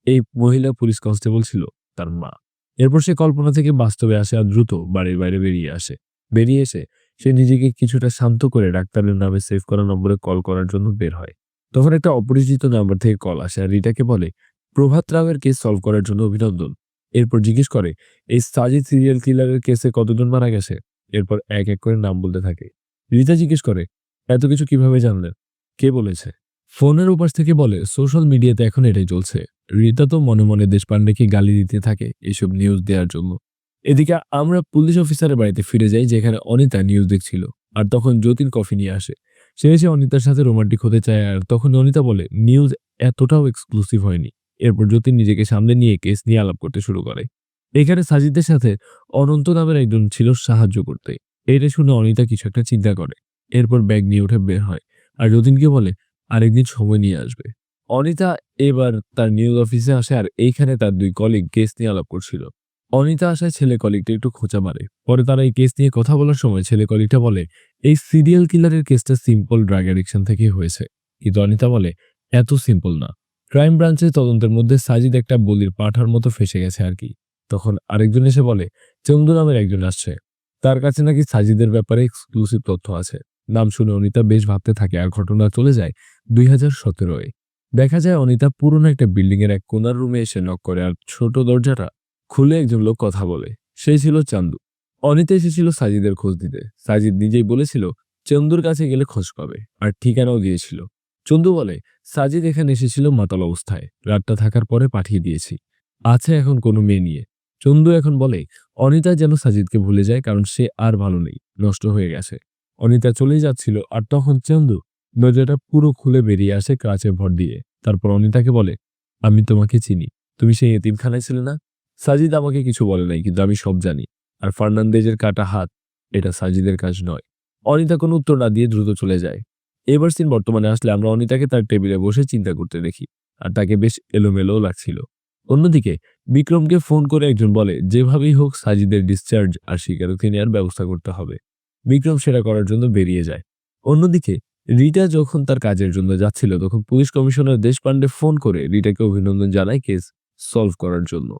এই মহিলা পুলিশ কনস্টেবল ছিল তার মা। এরপর সে কল্পনা থেকে বাস্তবে আসে আর দ্রুত বাড়ির বাইরে বেরিয়ে আসে। বেরিয়ে এসে সে নিজেকে কিছুটা শান্ত করে ডাক্তারের নামে সেভ করা নম্বরে কল করার জন্য বের হয়। তখন একটা অপরিচিত নাম্বার থেকে কল আসে আর রিটাকে বলে, প্রভাত রাওয়ের কেস সলভ করার জন্য অভিনন্দন। এরপর জিজ্ঞেস করে, এই সাজিদ সিরিয়াল কিলারের কেসে কতজন মারা গেছে? এরপর এক এক করে নাম বলতে থাকে। রিতা জিজ্ঞেস করে, এত কিছু কিভাবে জানলেন, কে বলেছে? ফোনের উপাস থেকে বলে, সোশ্যাল মিডিয়াতে এখন এটাই চলছে। রিতা তো মনে মনে দেশপান্ডেকে গালি দিতে থাকে এসব নিউজ দেওয়ার জন্য। এদিকে আমরা পুলিশ অফিসারের বাড়িতে ফিরে যাই, যেখানে অনিতা নিউজ দেখছিল। আর তখন যতীন কফি নিয়ে আসে। সে এসে অনিতার সাথে রোমান্টিক হতে চায় আর তখন অনিতা বলে, নিউজ এতটাও এক্সক্লুসিভ হয়নি। এরপর যতীন নিজেকে সামনে নিয়ে কেস নিয়ে আলাপ করতে শুরু করে। এখানে সাজিদের সাথে অনন্ত নামের একজন ছিল সাহায্য করতে। এটা শুনে অনিতা কিছু একটা চিন্তা করে। এরপর ব্যাগ নিয়ে উঠে বের হয় আর যতীনকে বলে আরেকদিন সময় নিয়ে আসবে। অনিতা এবার তার নিউজ অফিসে আসে আর এইখানে তার 2 কলিগ কেস নিয়ে আলাপ করছিল। অনিতা আসায় ছেলে কলিগটা একটু খোঁচা মারে। পরে তারা এই কেস নিয়ে কথা বলার সময় ছেলে কলিগটা বলে এই সিরিয়াল কিলারের কেসটা সিম্পল ড্রাগ অ্যাডিকশন থেকেই হয়েছে। কিন্তু অনিতা বলে এত সিম্পল না, ক্রাইম ব্রাঞ্চের তদন্তের মধ্যে সাজিদ একটা বলির পাঠার মতো ফেসে গেছে আর কি। তখন আরেকজন এসে বলে চন্দু নামের একজন আসছে, তার কাছে নাকি সাজিদের ব্যাপারে এক্সক্লুসিভ তথ্য আছে। নাম শুনে অনিতা বেশ ভাবতে থাকে আর ঘটনা চলে যায় 2017-এ। দেখা যায় অনিতা পুরনো একটা বিল্ডিং এর এক কোনার রুমে এসে নক করে আর ছোট দরজাটা খুলে একজন লোক কথা বলে। সেই ছিল চান্দু। অনিতা এসেছিল সাজিদের খোঁজ দিতে। সাজিদ নিজেই বলেছিল চন্দুর কাছে গেলে খোঁজ পাবে আর ঠিকানাও দিয়েছিল। চন্দু বলে সাজিদ এখানে এসেছিল মাতাল অবস্থায়, রাতটা থাকার পরে পাঠিয়ে দিয়েছি, আছে এখন কোনো মেয়ে নিয়ে। চন্দু এখন বলে অনিতা যেন সাজিদকে ভুলে যায় কারণ সে আর ভালো নেই, নষ্ট হয়ে গেছে। অনিতা চলেই যাচ্ছিল আর তখন চন্দু দরজাটা পুরো খুলে বেরিয়ে আসে কাঁচে ভর দিয়ে। তারপর অনিতাকে বলে আমি তোমাকে চিনি, তুমি সেই এতিমখানায় ছিলে না? সাজিদ আমাকে কিছু বলে নাই কিন্তু আমি সব জানি। আর ফার্নান্দেজের কাটা হাত, এটা সাজিদের কাজ নয়। অনিতা কোনো উত্তর না দিয়ে দ্রুত চলে যায়। এবার সিন বর্তমানে আসলে আমরা অনিতাকে তার টেবিলে বসে চিন্তা করতে দেখি আর তাকে বেশ এলোমেলোও লাগছিল। অন্যদিকে বিক্রমকে ফোন করে একজন বলে যেভাবেই হোক সাজিদের ডিসচার্জ আর স্বীকারোক্তি নেওয়ার ব্যবস্থা করতে হবে। বিক্রম সেটা করার জন্য বেরিয়ে যায়। অন্যদিকে রিটা যখন তার কাজের জন্য যাচ্ছিল তখন পুলিশ কমিশনার দেশপান্ডে ফোন করে রিটাকে অভিনন্দন জানায় কেস সলভ করার জন্য।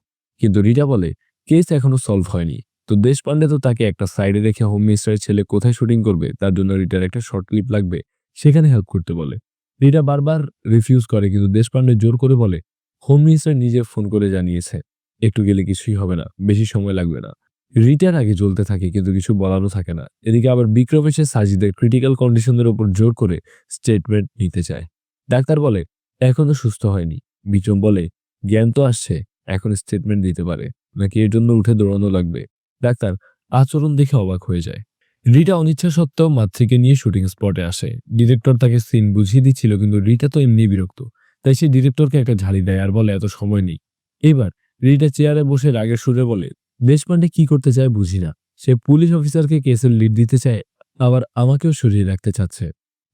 কিন্তু রিটা বলে কেস এখনো সলভ হয়নি। তো দেশপান্ডে তো তাকে একটা সাইডে রেখে হোম মিনিস্টারের ছেলে কোথায় শুটিং করবে তার জন্য রিটার একটা শর্ট ক্লিপ লাগবে, সেখানে হেল্প করতে বলে। রিটা বারবার রিফিউজ করে কিন্তু দেশপান্ডে জোর করে বলে হোম মিনিস্টার নিজে ফোন করে জানিয়েছে একটু গেলে কিছুই হবে না, বেশি সময় লাগবে না। রিটার আগে জ্বলতে থাকে কিন্তু কিছু বলারও থাকে না। এদিকে আবার বিক্রম এসে সাজিদের ক্রিটিক্যাল কন্ডিশনের উপর জোর করে স্টেটমেন্ট নিতে চায়। ডাক্তার বলে এখনো সুস্থ হয়নি। বিক্রম বলে জ্ঞান তো আসছে, এখন স্টেটমেন্ট দিতে পারে নাকি এর জন্য উঠে দৌড়ানো লাগবে। ডাক্তার আচরণ দেখে অবাক হয়ে যায়। রিটা অনিচ্ছা সত্ত্বেও মাতৃকে নিয়ে শুটিং স্পটে আসে। ডিরেক্টর তাকে সিন বুঝিয়ে দিচ্ছিল কিন্তু রিটা তো এমনি বিরক্ত, তাই সে ডিরেক্টরকে একটা ঝাড়ি দেয় আর বলে এত সময় নেই। এবার রিটা চেয়ারে বসে রাগের সুরে বলে দেশপান্ডে কি করতে চায় বুঝি না, সে পুলিশ অফিসারকে কেসের লিড দিতে চায় আবার আমাকেও সরিয়ে রাখতে চাচ্ছে।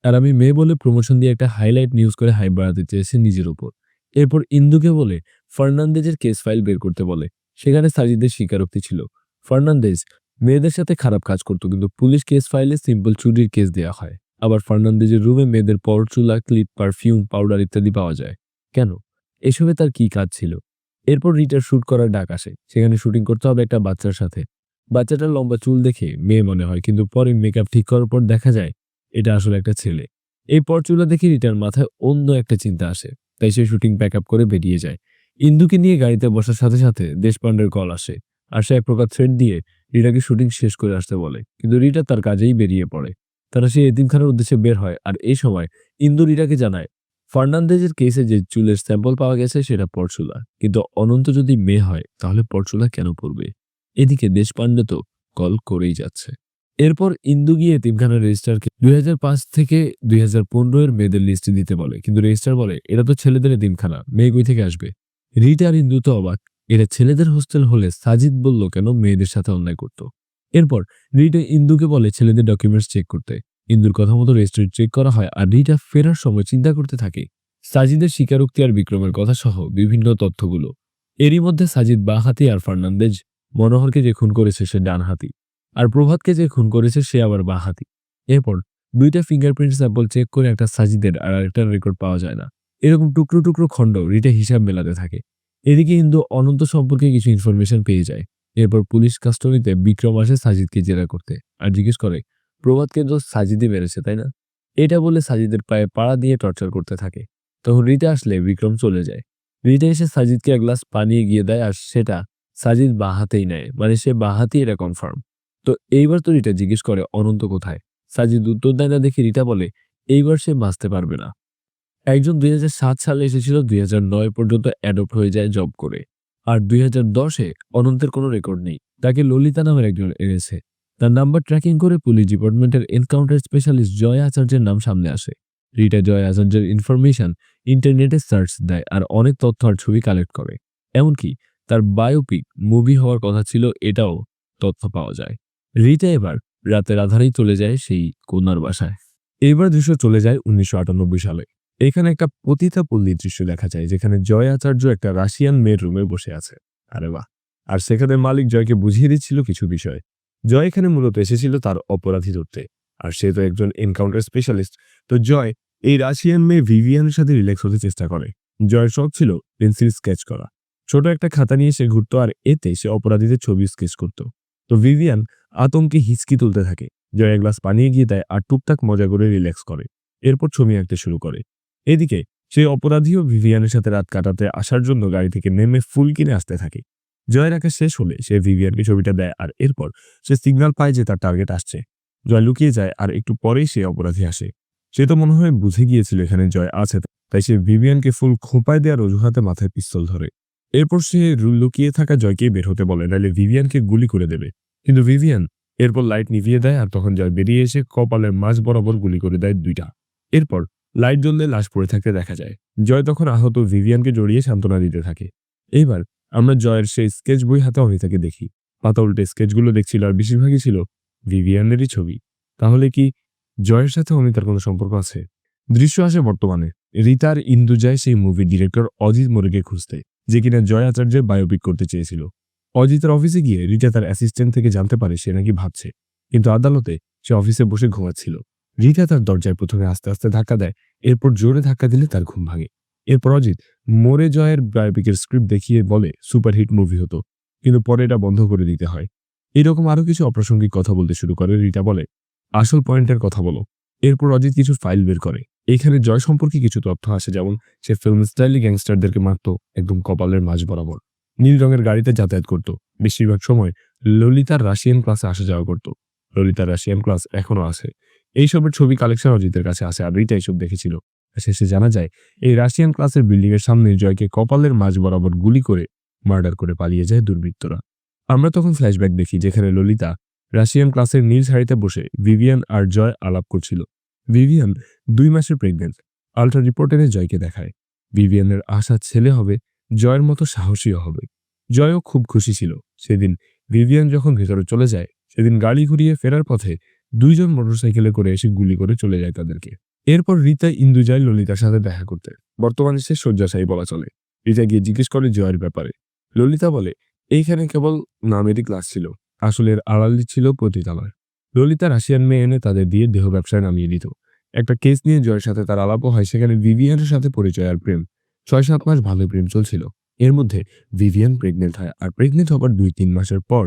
আর আমি মেয়ে বলে প্রমোশন দিয়ে একটা হাইলাইট নিউজ করে হাইপ বাড়াতে চেয়েছে নিজের উপর। এরপর ইন্দুকে বলে ফার্নান্দেজের কেস ফাইল বের করতে বলে, সেখানে সাজিদের স্বীকারোক্তি ছিল ফার্নান্দেজ মেয়েদের সাথে খারাপ কাজ করতো কিন্তু পুলিশ কেস ফাইলে সিম্পল চুরির কেস দেওয়া হয়। আবার ফার্নান্দেজের রুমে মেয়েদের পরচুলা, ক্লিপ, পারফিউম, পাউডার ইত্যাদি পাওয়া যায়। কেন? এসবে তার কি কাজ ছিল? এরপর রিটার শুট করার ডাক আসে, সেখানে শুটিং করতে হবে একটা বাচ্চার সাথে। বাচ্চাটার লম্বা চুল দেখে মেয়ে মনে হয় কিন্তু পরে মেকআপ ঠিক করার পর দেখা যায় এটা আসলে একটা ছেলে। এই পরচুলা দেখে রিটার মাথায় অন্য একটা চিন্তা আসে, তাই সে শুটিং প্যাক আপ করে বেরিয়ে যায়। ইন্দুকে নিয়ে গাড়িতে বসার সাথে সাথে দেশপান্ডের কল আসে আর সে এক প্রকার থ্রেট দিয়ে রিটাকে শুটিং শেষ করে আসতে বলে কিন্তু রিটা তার কাজেই বেরিয়ে পড়ে। তারা সেই এতিমখানার উদ্দেশ্যে বের হয় আর এই সময় ইন্দু রিটাকে জানায় ফার্নান্দেজের কেসে যে চুলের স্যাম্পল পাওয়া গেছে সেটা পরচুলা, কিন্তু অনন্ত যদি মেয়ে হয় তাহলে পরচুলা কেন পড়বে? এদিকে দেশপান্ডে তো কল করেই যাচ্ছে। এরপর ইন্দু গিয়ে এতিমখানার রেজিস্ট্রারকে 2005 থেকে 2015 এর মেয়েদের লিস্ট দিতে বলে কিন্তু রেজিস্ট্রার বলে এটা তো ছেলেদের এতিমখানা, মেয়ে কই থেকে আসবে? রিটা আর ইন্দু তো অবাক, এটা ছেলেদের হোস্টেল হলে সাজিদ বলল কেন মেয়েদের সাথে অন্যায় করত। এরপর রিটা ইন্দুকে বলে ছেলেদের ডকুমেন্টস চেক করতে। ইন্দুর কথা মতো রেজিস্ট্রি চেক করা হয় আর রিটা ফেরার সময় চিন্তা করতে থাকে সাজিদের স্বীকারোক্তি আর বিক্রমের কথা সহ বিভিন্ন তথ্যগুলো। এরই মধ্যে সাজিদ বাঁ হাতি আর ফার্নান্দেজ মনোহরকে যে খুন করেছে সে ডান হাতি আর প্রভাতকে যে খুন করেছে সে আবার বাঁ হাতি। এরপর দুইটা ফিঙ্গারপ্রিন্ট স্যাম্পল চেক করে একটা সাজিদের আর আরেকটার রেকর্ড পাওয়া যায় না। এরকম টুকরো টুকরো খণ্ড রিটা হিসাব মেলাতে থাকে। এদিকে ইন্দু অনন্ত সম্পর্কে কিছু ইনফরমেশন পেয়ে যায়। এরপর পুলিশ কাস্টডিতে বিক্রম আসে সাজিদকে জেরা করতে আর জিজ্ঞেস করে প্রভাতকে তো সাজিদই মেরেছে তাই না? এটা বলে সাজিদের পায়ে পাড়া দিয়ে টর্চার করতে থাকে। তখন রিটা আসলে বিক্রম চলে যায়। রিটা এসে সাজিদকে এক গ্লাস পানি এগিয়ে দেয় আর সেটা সাজিদ বাঁ হাতেই নেয়, মানে সে বাঁ হাতি, এটা কনফার্ম। তো এইবার তো রিটা জিজ্ঞেস করে অনন্ত কোথায়? সাজিদ উত্তর দেয় না দেখে রিটা বলে এইবার সে বাঁচতে পারবে না। একজন 2007 সালে এসেছিল, 2009 পর্যন্ত অ্যাডপ্ট হয়ে যায় জব করে। আর 2010-এ অনন্তের কোনো রেকর্ড নেই। তাকে ললিতা নামের একজন এনেছে। তার নাম্বার ট্র্যাকিং করে পুলিশ ডিপার্টমেন্টের এনকাউন্টার স্পেশালিস্ট জয় আচার্যের নাম সামনে আসে। রিটা জয় আচার্যের ইনফরমেশন ইন্টারনেটে সার্চ দেয় আর অনেক তথ্য আর ছবি কালেক্ট করে। এমনকি তার বায়োপিক মুভি হওয়ার কথা ছিল এটাও তথ্য পাওয়া যায়। রিটা এবার রাতের আধারেই চলে যায় সেই কন্যার বাসায়। এবার দৃশ্য চলে যায় 1998 সালে। এখানে একটা পতিতাপল্লী দৃশ্য দেখা যায় যেখানে জয় আচার্য একটা রাশিয়ান মেয়ের রুমে বসে আছে। আরে বাহ, আর সেখানে মালিক জয়কে বুঝিয়ে দিচ্ছিল কিছু বিষয়। জয় এখানে মূলত এসেছিল তার অপরাধী ধরতে, আর সে তো একজন এনকাউন্টার স্পেশালিস্ট। তো জয় এই রাশিয়ান মেয়ে ভিভিয়ানের সাথে রিল্যাক্স হতে চেষ্টা করে। জয়ের শখ ছিল পেন্সিল স্কেচ করা। ছোট একটা খাতা নিয়ে সে ঘুরতো আর এতে সে অপরাধীদের ছবি স্কেচ করত। তো ভিভিয়ান আতঙ্কে হিচকি তুলতে থাকে। জয় এক গ্লাস পানি এগিয়ে দেয় আর টুকটাক মজা করে রিল্যাক্স করে। এরপর ছবি আঁকতে শুরু করে। এদিকে সেই অপরাধীও ভিভিয়ানের সাথে রাত কাটাতে আসার জন্য গাড়ি থেকে নেমে ফুল কিনে আসতে থাকে। জয়ের আঁকা শেষ হলে সে ভিভিয়ানকে ছবিটা দেয় আর এরপর সে সিগন্যাল পায় যে তার টার্গেট আসছে। জয় লুকিয়ে যায় আর একটু পরেই সে অপরাধী আসে। সে তো মনে হয় বুঝে গিয়েছিল এখানে জয় আছে, তাই সে ভিভিয়ানকে ফুল খোঁপায় দেওয়ার অজুহাতে মাথায় পিস্তল ধরে। এরপর সে লুকিয়ে থাকা জয়কে বের হতে বলে, নাহলে ভিভিয়ানকে গুলি করে দেবে। কিন্তু ভিভিয়ান এরপর লাইট নিভিয়ে দেয় আর তখন জয় বেরিয়ে এসে কপালের মাঝ বরাবর গুলি করে দেয় 2টা। এরপর লাইট জ্বললে লাশ পড়ে থাকতে দেখা যায়। জয় তখন আহত ভিভিয়ানকে জড়িয়ে সান্ত্বনা দিতে থাকে। এইবার আমরা জয়ের সেই স্কেচ বই হাতে অনিতাকে দেখি। পাতা উল্টে স্কেচগুলো দেখছিল আর বেশিরভাগই ছিল ভিভিয়ানেরই ছবি। তাহলে কি জয়ের সাথে অনিতার কোনো সম্পর্ক আছে? দৃশ্য আসে বর্তমানে। রিতার ইন্দু যায় সেই মুভির ডিরেক্টর অজিত মোরেকে খুঁজতে, যে কিনা জয় আচার্যের বায়োপিক করতে চেয়েছিল। অজিতের অফিসে গিয়ে রিতা তার অ্যাসিস্ট্যান্ট থেকে জানতে পারে সে নাকি ভাবছে, কিন্তু আদালতে সে অফিসে বসে ঘুমাচ্ছিল। রিতা তার দরজায় প্রথমে আস্তে আস্তে ধাক্কা দেয়, এরপর জোরে ধাক্কা দিলে তার ঘুম ভাঙে। এরপর অজিত মোরে জয়ের বায়োপিকের স্ক্রিপ্ট দেখিয়ে বলে সুপারহিট মুভি হতো, কিন্তু পরে এটা বন্ধ করে দিতে হয়। এরকম আরো কিছু অপ্রাসঙ্গিক কথা বলতে শুরু করে। রিতা বলে, আসল পয়েন্টের কথা বলো। এরপর অজিত কিছু ফাইল বের করে। এখানে জয় সম্পর্কে কিছু তথ্য আসে, যেমন সে ফিল্ম স্টাইলে গ্যাংস্টারদেরকে মারত একদম কপালের মাঝ বরাবর। নীল রঙের গাড়িতে যাতায়াত করত। বেশিরভাগ সময় ললিতার রাশিয়ান ক্লাসে আসা যাওয়া করত। ললিতার রাশিয়ান ক্লাস এখনো আছে। এইসবের ছবি কালেকশন অজিতের কাছে আসে আর রিতা এইসব দেখেছিল। শেষে জানা যায় এই রাশিয়ান ক্লাসের বিল্ডিং এর সামনে জয়কে কপালের মাঝ বরাবর গুলি করে মার্ডার করে পালিয়ে যায় দুর্বৃত্তরা। আমরা তখন ফ্ল্যাশব্যাক দেখি, যেখানে ললিতা রাশিয়ান ক্লাসের নীল শাড়িতে বসে ভিভিয়ান আর জয় আলাপ করছিল। ভিভিয়ান 2 মাসের প্রেগনেন্ট। আল্ট্রা রিপোর্ট এনে জয়কে দেখায়। ভিভিয়ানের আশা ছেলে হবে, জয়ের মতো সাহসীও হবে। জয়ও খুব খুশি ছিল। সেদিন ভিভিয়ান যখন ভেতরে চলে যায়, সেদিন গাড়ি ঘুরিয়ে ফেরার পথে 2 জন মোটরসাইকেলে করে এসে গুলি করে চলে যায় তাদেরকে। এরপর রিতা ইন্দু যায় ললিতার সাথে দেখা করতে। বর্তমানে সে শয্যাশায়ী বলা চলে। রিতা গিয়ে জিজ্ঞেস করে জয়ের ব্যাপারে। ললিতা বলে, এইখানে কেবল নামেরই ক্লাস ছিল, আসলে এর আড়ালি ছিল পতিতালয়। ললিতা রাশিয়ান মেয়ে এনে তাদের দিয়ে দেহ ব্যবসায় নামিয়ে দিত। একটা কেস নিয়ে জয়ের সাথে তার আলাপও হয়, সেখানে ভিভিয়ানের সাথে পরিচয় আর প্রেম। 6-7 মাস ভালোই প্রেম চলছিল। এর মধ্যে ভিভিয়ান প্রেগনেন্ট হয় আর প্রেগনেন্ট হবার 2-3 মাসের পর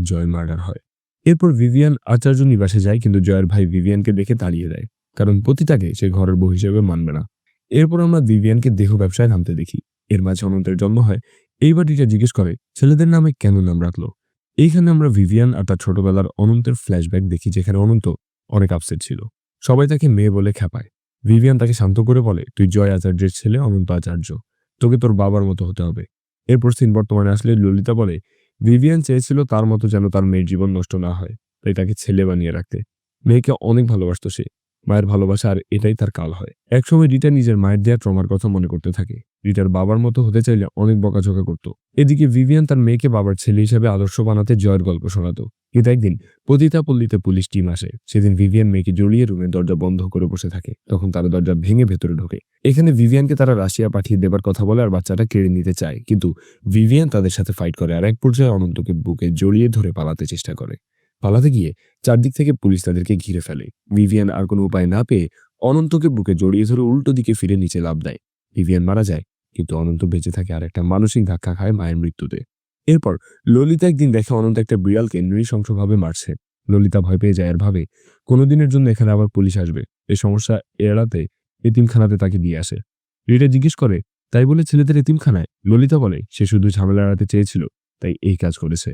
জয় মার্ডার হয়। এরপর ভিভিয়ান আচার্য নিবাসে যায়, কিন্তু জয়ের ভাই ভিভিয়ানকে দেখে তাড়িয়ে দেয়, কারণ পতিতাকে সে ঘরের বউ হিসেবে মানবে না। এরপর আমরা ভিভিয়ানকে দেহ ব্যবসায় নামতে দেখি। এর মাঝে অনন্তের জন্ম হয়। এইবার রিটা জিজ্ঞেস করে ছেলেদের নামে কেন নাম রাখলো। এইখানে আমরা ভিভিয়ান আর তার ছোটবেলার অনন্তের ফ্ল্যাশব্যাক দেখি, যেখানে অনন্ত অনেক আপসেট ছিল। সবাই তাকে মেয়ে বলে খেপায়। ভিভিয়ান তাকে শান্ত করে বলে, তুই জয় আচার্যের ছেলে অনন্ত আচার্য, তোকে তোর বাবার মতো হতে হবে। এরপর সিন বর্তমানে আসলে ললিতা বলে, ভিভিয়ান চেয়েছিল তার মতো যেন তার মেয়ের জীবন নষ্ট না হয়, তাই তাকে ছেলে বানিয়ে রাখতে। মেয়েকে অনেক ভালোবাসত সে, মায়ের ভালোবাসা, আর এটাই তার কাল হয়। একসময় রিটা নিজের মায়ের দেয়া ট্রমার কথা মনে করতে থাকে। রিটার বাবার মতো হতে চাইলে অনেক বকাঝকা করত। এদিকে ভিভিয়ান তার মেয়েকে বাবার ছেলে হিসেবে আদর্শ বানাতে জয়ের গল্প শোনাতো। কিন্তু একদিন পতিতাপল্লীতে পুলিশ টিম আসে। সেদিন ভিভিয়ান মেয়েকে জড়িয়ে রুমের দরজা বন্ধ করে বসে থাকে। তখন তারা দরজা ভেঙে ভেতরে ঢোকে। এখানে ভিভিয়ানকে তারা রাশিয়া পাঠিয়ে দেবার কথা বলে আর বাচ্চাটা কেড়ে নিতে চায়, কিন্তু ভিভিয়ান তাদের সাথে ফাইট করে আর এক পর্যায়ে অনন্তকে বুকে জড়িয়ে ধরে পালাতে চেষ্টা করে। পালাতে গিয়ে চারদিক থেকে পুলিশ তাদেরকে ঘিরে ফেলে। ভিভিয়ান আর কোনো উপায় না পেয়ে অনন্তকে বুকে জড়িয়ে ধরে উল্টো দিকে ফিরে নিচে লাফ দেয়। ভিভিয়ান মারা যায়, কিন্তু অনন্ত বেঁচে থাকে আর একটা মানসিক ধাক্কা খায় মায়ের মৃত্যুতে। এরপর ললিতা একদিন দেখে অনন্ত একটা বিড়ালকে নৃশংসভাবে মারছে। ললিতা ভয় পেয়ে যায় আর ভাবে কোনোদিনের জন্য এখানে আবার পুলিশ আসবে। এই সমস্যা এড়াতে এতিমখানাতে তাকে দিয়ে আসে। রিটা জিজ্ঞেস করে, তাই বলে ছেলেদের এতিমখানায়? ললিতা বলে, সে শুধু ঝামেলা এড়াতে চেয়েছিল, তাই এই কাজ করেছে।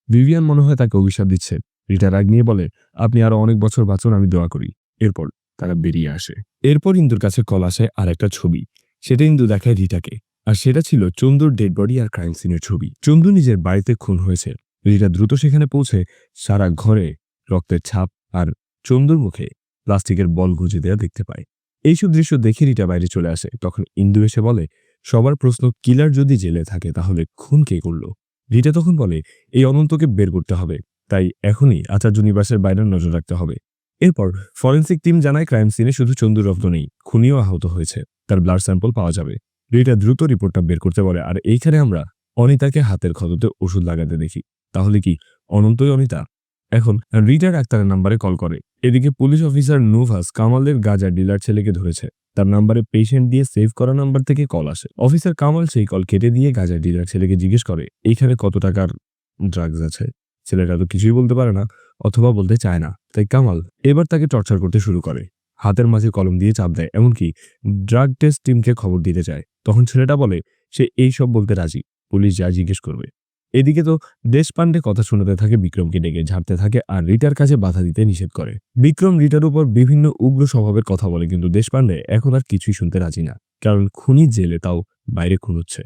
ভিভিয়ান মনে হয় তাকে অভিশাপ দিচ্ছে। রিটা রাগ নিয়ে বলে, আপনি আরো অনেক বছর বাঁচুন, আমি দোয়া করি। এরপর তারা বেরিয়ে আসে। এরপর ইন্দুর কাছে কল আসে আর একটা ছবি। সেটা ইন্দু দেখায় রিটাকে, আর সেটা ছিল চন্দুর ডেড বডি আর ক্রাইম সিনের ছবি। চন্দু নিজের বাড়িতে খুন হয়েছে। রিটা দ্রুত সেখানে পৌঁছে সারা ঘরে রক্তের ছাপ আর চন্দুর মুখে প্লাস্টিকের বল গুঁজে দেওয়া দেখতে পায়। এইসব দৃশ্য দেখে রিটা বাইরে চলে আসে। তখন ইন্দু এসে বলে, সবার প্রশ্ন, কিলার যদি জেলে থাকে তাহলে খুন কে করলো? রিটা তখন বলে, এই অনন্তকে বের করতে হবে, তাই এখনই আচার্য নিবাসের বাইরে নজর রাখতে হবে। এরপর ফরেন্সিক টিম জানায় ক্রাইম সিনে শুধু চন্দুর রক্ত নেই, খুনিও আহত হয়েছে, তার ব্লাড স্যাম্পল পাওয়া যাবে। রিটা দ্রুত রিপোর্টটা বের করতে বলে, আর এইখানে আমরা অনিতাকে হাতের ক্ষততে ওষুধ লাগাতে দেখি। তাহলে কি অনন্তই অনিতা? এখন রিটা ডাক্তারের নাম্বারে কল করে। এদিকে পুলিশ অফিসার নুভাস কামালের গাঁজা ডিলার ছেলেকে ধরেছে। তার নাম্বারে পেশেন্ট দিয়ে সেভ করা নাম্বার থেকে কল আসে। অফিসার কামাল সেই কল কেটে দিয়ে গাঁজা ডিলার ছেলেকে জিজ্ঞেস করে এইখানে কত টাকার ড্রাগস আছে। ছেলেটা তো কিছুই বলতে পারে না, অথবা বলতে চায় না। তাই কামাল এবার তাকে টর্চার করতে শুরু করে। হাতের মাঝে কলম দিয়ে চাপ দেয়, এমনকি ড্রাগ টেস্ট টিমকে খবর দিতে চায়। তখন ছেলেটা বলে সে এই সব বলতে রাজি, পুলিশ যা জিজ্ঞেস করবে। এদিকে তো দেশপান্ডে কথা শোনাতে থাকে, বিক্রমকে ডেকে ঝাড়তে থাকে আর রিটার কাছে বাধা দিতে নিষেধ করে। বিক্রম রিটার উপর বিভিন্ন উগ্র স্বভাবের কথা বলে, কিন্তু দেশপান্ডে এখন আর কিছুই শুনতে রাজি না, কারণ খুনি জেলে, তাও বাইরে খুন হচ্ছে।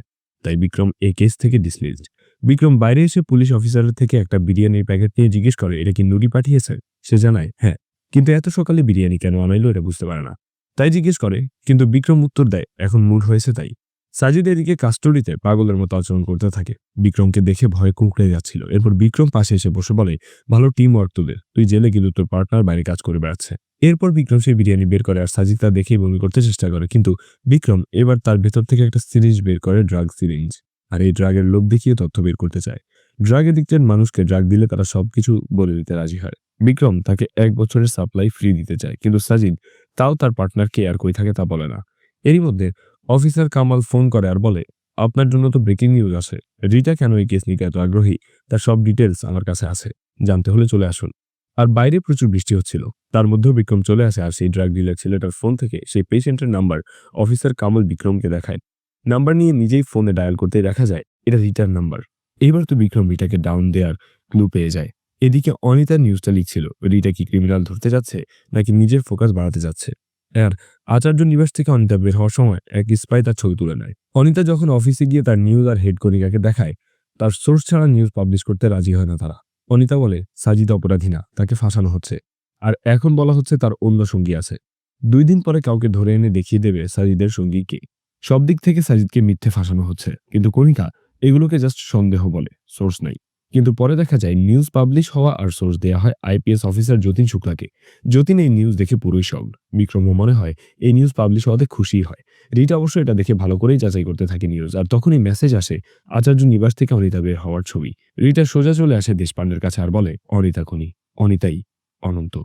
তাই বিক্রম এই কেস থেকে ডিসমিসড। বিক্রম বাইরে এসে পুলিশ অফিসারের থেকে একটা বিরিয়ানির প্যাকেট নিয়ে জিজ্ঞেস করে এটা কি নুরি পাঠিয়েছে। সে জানায় হ্যাঁ, কিন্তু এত সকালে বিরিয়ানি কেন আনাইলো এটা বুঝতে পারে না। তাই জিজ্ঞেস করে, কিন্তু বিক্রম উত্তর দেয় এখন মুড হয়েছে তাই। সাজিদ এদিকে কাস্টডিতে পাগলের মতো আচরণ করতে থাকে। বিক্রমকে দেখে ভয়ে কুঁকড়ে যাচ্ছিল। এরপর বিক্রম পাশে এসে বসে বলে ভালো টিম ওয়ার্ক তোদের, তুই জেলে গেলে তোর পার্টনার বাইরে কাজ করে বেড়াচ্ছে। এরপর বিক্রম সেই বিরিয়ানি বের করে আর সাজিদ তা দেখেই বমি করতে চেষ্টা করে, কিন্তু বিক্রম এবার তার ভেতর থেকে একটা সিরিঞ্জ বের করে, ড্রাগ সিরিঞ্জ। আর এই ড্রাগের লোভ দেখিয়ে তথ্য বের করতে চায়। ড্রাগ এডিক্টেড মানুষকে ড্রাগ দিলে তারা সবকিছু বলে দিতে রাজি হয়। বিক্রম তাকে 1 বছরের সাপ্লাই ফ্রি দিতে চায়, কিন্তু সাজিদ তাও তার পার্টনারকে আর কই থাকে তা বলে না। এরই মধ্যে অফিসার কামাল ফোন করে আর বলে আপনার জন্য তো ব্রেকিং নিউজ আছে। রিটা কেন এই কেস নিতে এত আগ্রহী তার সব ডিটেলস আমার কাছে আছে, জানতে হলে চলে আসুন। আর বাইরে প্রচুর বৃষ্টি হচ্ছিল, তার মধ্যেও বিক্রম চলে আসে আর সেই ড্রাগ ডিলার ছেলেটার ফোন থেকে সেই পেশেন্টের নাম্বার অফিসার কামাল বিক্রমকে দেখায়। নাম্বার নিয়ে নিজেই ফোনে ডায়াল করতে দেখা যায় এটা রিটার নাম্বার। এইবার তো বিক্রম রিটাকে ডাউন দেওয়ার ক্লু পেয়ে যায়। এদিকে অনিতা নিউজটা লিখছিল রিটা কি ক্রিমিনাল ধরতে যাচ্ছে নাকি নিজের ফোকাস বাড়াতে যাচ্ছে। আর আচার্য নিবাস থেকে অনিতা বের হওয়ার সময় এক স্পাই তার ছবি তুলে নেয়। অনিতা যখন অফিসে গিয়ে তার নিউজ আর হেড কনিকাকে দেখায়, তার সোর্স ছাড়া নিউজ পাবলিশ করতে রাজি হয় না তারা। অনিতা বলে সাজিদ অপরাধী না, তাকে ফাঁসানো হচ্ছে। আর এখন বলা হচ্ছে তার অন্য সঙ্গী আছে। 2 দিন পরে কাউকে ধরে এনে দেখিয়ে দেবে সাজিদের সঙ্গী কে। সব দিক থেকে সাজিদকে মিথ্যে ফাঁসানো হচ্ছে, কিন্তু কণিকা এগুলোকে জাস্ট সন্দেহ বলে, সোর্স নাই। কিন্তু পরে দেখা যায় নিউজ পাবলিশ হওয়া আর সোর্স দেওয়া হয় আইপিএস অফিসার যতীন শুক্লাকে। যতীন এই নিউজ দেখে পুরোই শকড। বিক্রমও মনে হয় এই নিউজ পাবলিশ হওয়াতে খুশি হয়। রিটা অবশ্য এটা দেখে ভালো করেই যাচাই করতে থাকে নিউজ, আর তখনই মেসেজ আসে আচার্য নিবাস থেকে অনিতা বের হওয়ার ছবি। রিটা সোজা চলে আসে দেশপান্ডের কাছে আর বলে অনিতা খুনি, অনিতাই অনন্ত।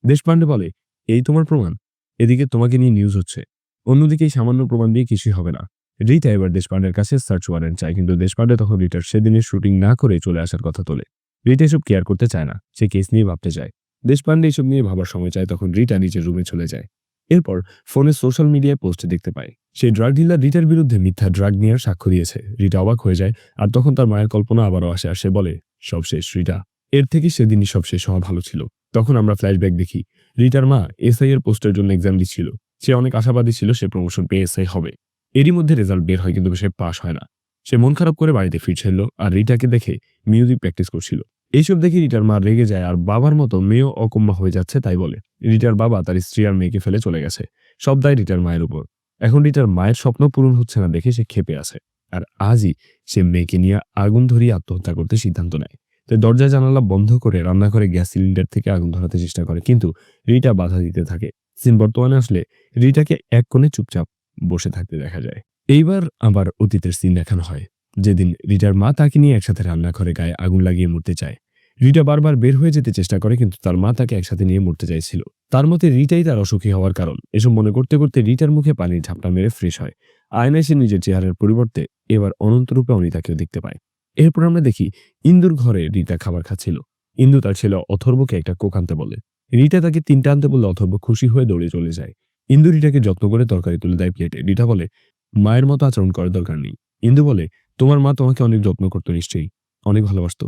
দেশপান্ডে বলে এই তোমার প্রমাণ? এদিকে তোমাকে নিয়ে নিউজ হচ্ছে, অন্যদিকে এই সামান্য প্রমাণ দিয়ে কিছুই হবে না। রিতা এবার দেশপান্ডের কাছে সার্চ ওয়ারেন্ট চায়, কিন্তু দেশপান্ডে তখন রিটার সেদিনের শুটিং না করে চলে আসার কথা তোলে। রিটা এসব কেয়ার করতে চায় না, সে কেস নিয়ে ভাবতে চায়। দেশপান্ডে এসব নিয়ে ভাবার সময় চায়, তখন রিটা নিজের রুমে চলে যায়। এরপর ফোনে সোশ্যাল মিডিয়ায় পোস্টে দেখতে পায় সেই ড্রাগ ডিলার রিটার বিরুদ্ধে মিথ্যা ড্রাগ নেওয়ার সাক্ষ্য দিয়েছে। রিটা অবাক হয়ে যায়, আর তখন তার মায়ের কল্পনা আবারও আসে আর সে বলে সব শেষ রিটা, এর থেকে সেদিনই সব শেষ হওয়া ভালো ছিল। তখন আমরা ফ্ল্যাশব্যাক দেখি রিটার মা এসআই এর পোস্টের জন্য এক্সাম দিচ্ছিল। সে অনেক আশাবাদী ছিল সে প্রমোশন পেয়ে এসআই হবে। এরই মধ্যে রেজাল্ট বের হয়, কিন্তু সে পাস হয় না। সে মন খারাপ করে বাড়িতে ফিরছিল আর রিটাকে দেখে মিউজিক প্র্যাকটিস করছিল। এইসব দেখে রিটার মা রেগে যায় আর বাবার মতো মেয়েও অকম্মা হয়ে যাচ্ছে তাই বলে। রিটার বাবা তার স্ত্রী আর মেয়েকে ফেলে চলে গেছে, সব দায় রিটার মায়ের উপর। এখন রিটার মায়ের স্বপ্ন পূরণ হচ্ছে না দেখে সে ক্ষেপে আছে, আর আজই সে মেয়েকে নিয়ে আগুন ধরিয়ে আত্মহত্যা করতে সিদ্ধান্ত নেয়। তাই দরজা জানালা বন্ধ করে রান্নাঘরে গ্যাস সিলিন্ডার থেকে আগুন ধরাতে চেষ্টা করে, কিন্তু রিটা বাধা দিতে থাকে। সিন বর্তমানে আসলে রিটাকে এক কোণে চুপচাপ বসে থাকতে দেখা যায়। এইবার আবার অতীতের সিন দেখানো হয়, যেদিন রিটার মা তাকে নিয়ে একসাথে রান্নাঘরে গায়ে আগুন লাগিয়ে মরতে চায়। রিটা বারবার বের হয়ে যেতে চেষ্টা করে, কিন্তু তার মা তাকে একসাথে নিয়ে মরতে চাইছিল। তার মতে রিটাই তার অসুখী হওয়ার কারণ। এসব মনে করতে করতে রিটার মুখে পানির ঝাপটা মেরে ফ্রেশ হয়। আয়নায় সে নিজের চেহারার পরিবর্তে এবার অনন্তরূপে অনিতাকেও দেখতে পায়। এরপর আমরা দেখি ইন্দুর ঘরে রিটা খাবার খাচ্ছিল। ইন্দু তার ছেলে অথর্বকে একটা কোক আনতে বলে। রিটা তাকে 3টা আনতে বললে অথর্ব খুশি হয়ে দৌড়ে চলে যায়। ইন্দু রিটাকে যত্ন করে তরকারি তুলে দেয় প্লেটে। রিটা বলে মায়ের মতো আচরণ করার দরকার নেই। ইন্দু বলে তোমার মা তোমাকে অনেক যত্ন করতো নিশ্চয়ই, অনেক ভালোবাসতো,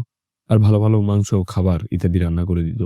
আর ভালো ভালো মাংস খাবার ইত্যাদি রান্না করে দিত।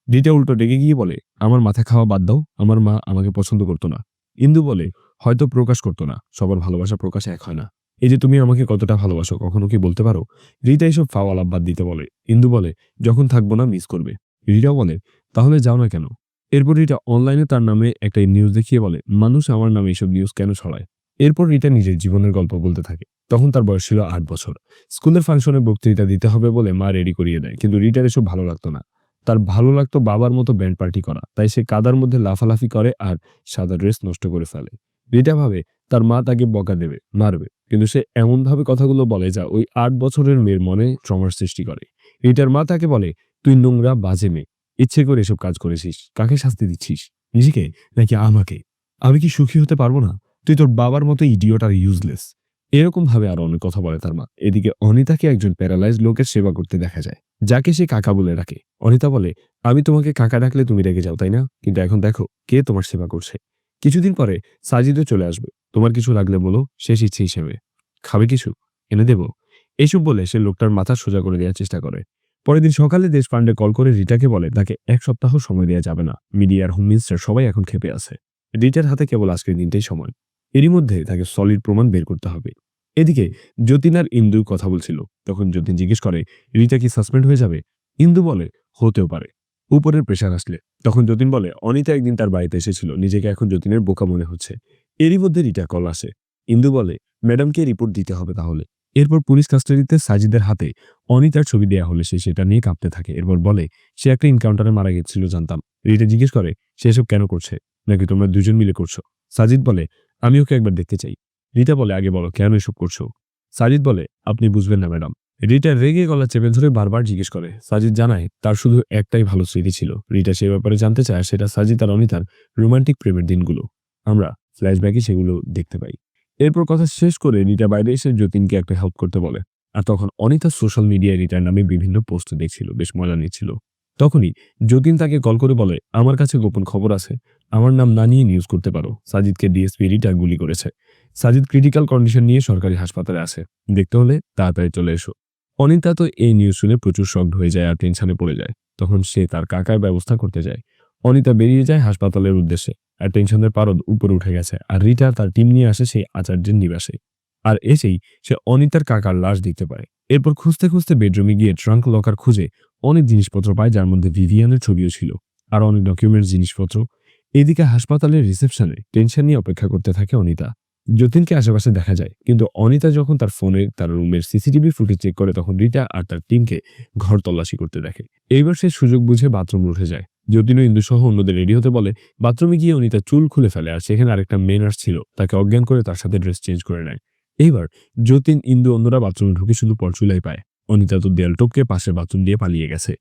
রিটা উল্টো রেগে গিয়ে বলে আমার মাথা খাওয়া বাদ দাও, আমার মা আমাকে পছন্দ করতো না। ইন্দু বলে হয়তো প্রকাশ করতো না, সবার ভালোবাসা প্রকাশ এক হয় না। এই যে তুমি আমাকে কতটা ভালোবাসো কখনো কি বলতে পারো? রিটা এসব ফাওয়াল বাদ দিতে বলে। ইন্দু বলে যখন থাকবো না মিস করবে। রিটা বলে তাহলে যাও না কেন? এরপর রিটা অনলাইনে তার নামে একটা নিউজ দেখিয়ে বলে মানুষ আমার নামে এইসব নিউজ কেন ছড়ায়। এরপর রিটা নিজের জীবনের গল্প বলতে থাকে। তখন তার বয়স ছিল 8 বছর। স্কুলের ফাংশনে বক্তৃতা দিতে হবে বলে মা রেডি করিয়ে দেয়, কিন্তু রিটার এসব ভালো লাগতো না। তার ভালো লাগতো বাবার মতো ব্যান্ড পার্টি করা, তাই সে কাদার মধ্যে লাফালাফি করে আর সাদা ড্রেস নষ্ট করে ফেলে। রিটা ভাবে তার মা তাকে বকা দেবে, মারবে, কিন্তু সে এমনভাবে কথাগুলো বলে যা ওই ৮ বছরের মেয়ের মনে ট্রমার সৃষ্টি করে। রিটার মা তাকে বলে, তুই নোংরা বাজে মেয়ে, ইচ্ছে করে এসব কাজ করেছিস, কাকে শাস্তি দিচ্ছিস, নিজেকে নাকি আমাকে? আমি কি সুখী হতে পারবো না? তুই তোর বাবার মতো ইডিয়ট আর ইউজলেস। এরকম ভাবে আরো অনেক কথা বলে তার মা। এদিকে অনিতাকে একজন প্যারালাইজড লোকের সেবা করতে দেখা যায়, যাকে সে কাকা বলে ডাকে। অনিতা বলে, আমি তোমাকে কাকা ডাকলে তুমি রেগে যাও তাই না, কিন্তু এখন দেখো কে তোমার সেবা করছে। কিছুদিন পরে সাজিদও চলে আসবে, তোমার কিছু লাগলে বলো, শেষ ইচ্ছে হিসেবে। খাবে কিছু? এনে দেবো? এইসব বলে সে লোকটার মাথা সোজা করে দেওয়ার চেষ্টা করে। পরের দিন সকালে দেশপান্ডে কল করে রিটাকে বলে তাকে ১ সপ্তাহ সময় দেওয়া যাবে না, মিডিয়ার হোম মিনিস্টার সবাই এখন ক্ষেপে আছে। রিটার হাতে কেবল আজকের দিনটাই সময়, এরই মধ্যে তাকে সলিড প্রমাণ বের করতে হবে। এদিকে যতীন আর ইন্দু কথা বলছিল, তখন যতীন জিজ্ঞেস করে, রিটা কি সাসপেন্ড হয়ে যাবে? ইন্দু বলে, হতেও পারে, উপরের প্রেশার আসলে। তখন যতীন বলে, অনিতা একদিন তার বাড়িতে এসেছিল, নিজেকে এখন যতীনের বোকা মনে হচ্ছে। এরই মধ্যে রিটা কল আসে। ইন্দু বলে, ম্যাডামকে রিপোর্ট দিতে হবে তাহলে। এরপর পুলিশ কাস্টাডিতে সাজিদের হাতে অনিতার ছবি দেয়া হলে সে সেটা নিয়ে কাঁপতে থাকে। এরপর বলে, সে একটা এনকাউন্টারে মারা গেছিল জানতাম। রিটা জিজ্ঞেস করে, সে এসব কেন করছে, নাকি তোমরা দুজন মিলে করছো? সাজিদ বলে, আমি ওকে একবার দেখতে চাই। রিটা বলে, আগে বলো কেন এসব করছো? সাজিদ বলে, আপনি বুঝবেন না ম্যাডাম। রিটা রেগে গলা চেপে ধরে বারবার জিজ্ঞেস করে। সাজিদ জানায় তার শুধু একটাই ভালো স্মৃতি ছিল। রিটা সে ব্যাপারে জানতে চায়, আর সেটা সাজিদ আর অনিতার রোমান্টিক প্রেমের দিনগুলো। আমরা ফ্ল্যাশব্যাকে সেগুলো দেখতে পাই। এরপর কথা শেষ করে রিটা বাইরে এসে যতীনকে একটা হেল্প করতে বলে। আর তখন অনিতা সোশ্যাল মিডিয়ায় রিটার নামে বিভিন্ন পোস্ট দেখছিল, বেশ মজা নিচ্ছিল। তখনই যতীন তাকে কল করে বলে, আমার কাছে গোপন খবর আছে, আমার নাম না নিয়ে নিউজ করতে পারো। সাজিদকে ডিএসপি রিটা গুলি করেছে। সাজিদ ক্রিটিক্যাল কন্ডিশন নিয়ে সরকারি হাসপাতালে আছে, দেখতে হলে তাড়াতাড়ি চলে এসো। অনিতা তো এই নিউজ শুনে প্রচুর শকড হয়ে যায় আর টেনশনে পড়ে যায়। তখন সে তার কাকার ব্যবস্থা করতে যায়। অনিতা বেরিয়ে যায় হাসপাতালের উদ্দেশ্যে, আর টেনশনের পারদ উপরে উঠে গেছে। আর রিটা তার টিম নিয়ে আসে সেই আচার্যের নিবাসে। আর এসেই সে অনিতার কাকার লাশ দেখতে পায়। এরপর খুঁজতে খুঁজতে বেডরুমে গিয়ে ট্রাঙ্ক লকার খুঁজে অনেক জিনিসপত্র পায়, যার মধ্যে ভিভিয়ানের ছবিও ছিল, আর অনেক ডকুমেন্টস, জিনিসপত্র। এদিকে হাসপাতালের রিসেপশনে টেনশন নিয়ে অপেক্ষা করতে থাকে অনিতা। যতীনকে আশেপাশে দেখা যায়, কিন্তু অনিতা যখন তার ফোনে তার রুমের সিসিটিভি ফুটেজ চেক করে, তখন রিটা আর তার টিমকে ঘর তল্লাশি করতে দেখে। এইবার সে সুযোগ বুঝে বাথরুমে উঠে যায়। যতীন ও ইন্দু সহ অন্যদের রেডি হতে বলে। বাথরুমে গিয়ে অনিতা চুল খুলে ফেলে, আর সেখানে আরেকটা মেয়ে নার্স ছিল, তাকে অজ্ঞান করে তার সাথে ড্রেস চেঞ্জ করে নেয়। এইবার যতীন, ইন্দু, অন্যরা বাথরুমে ঢুকে শুধু পরচুলাই পায়। অনিতা তো দেয়াল টপকে পাশের বাথরুম দিয়ে পালিয়ে গেছে।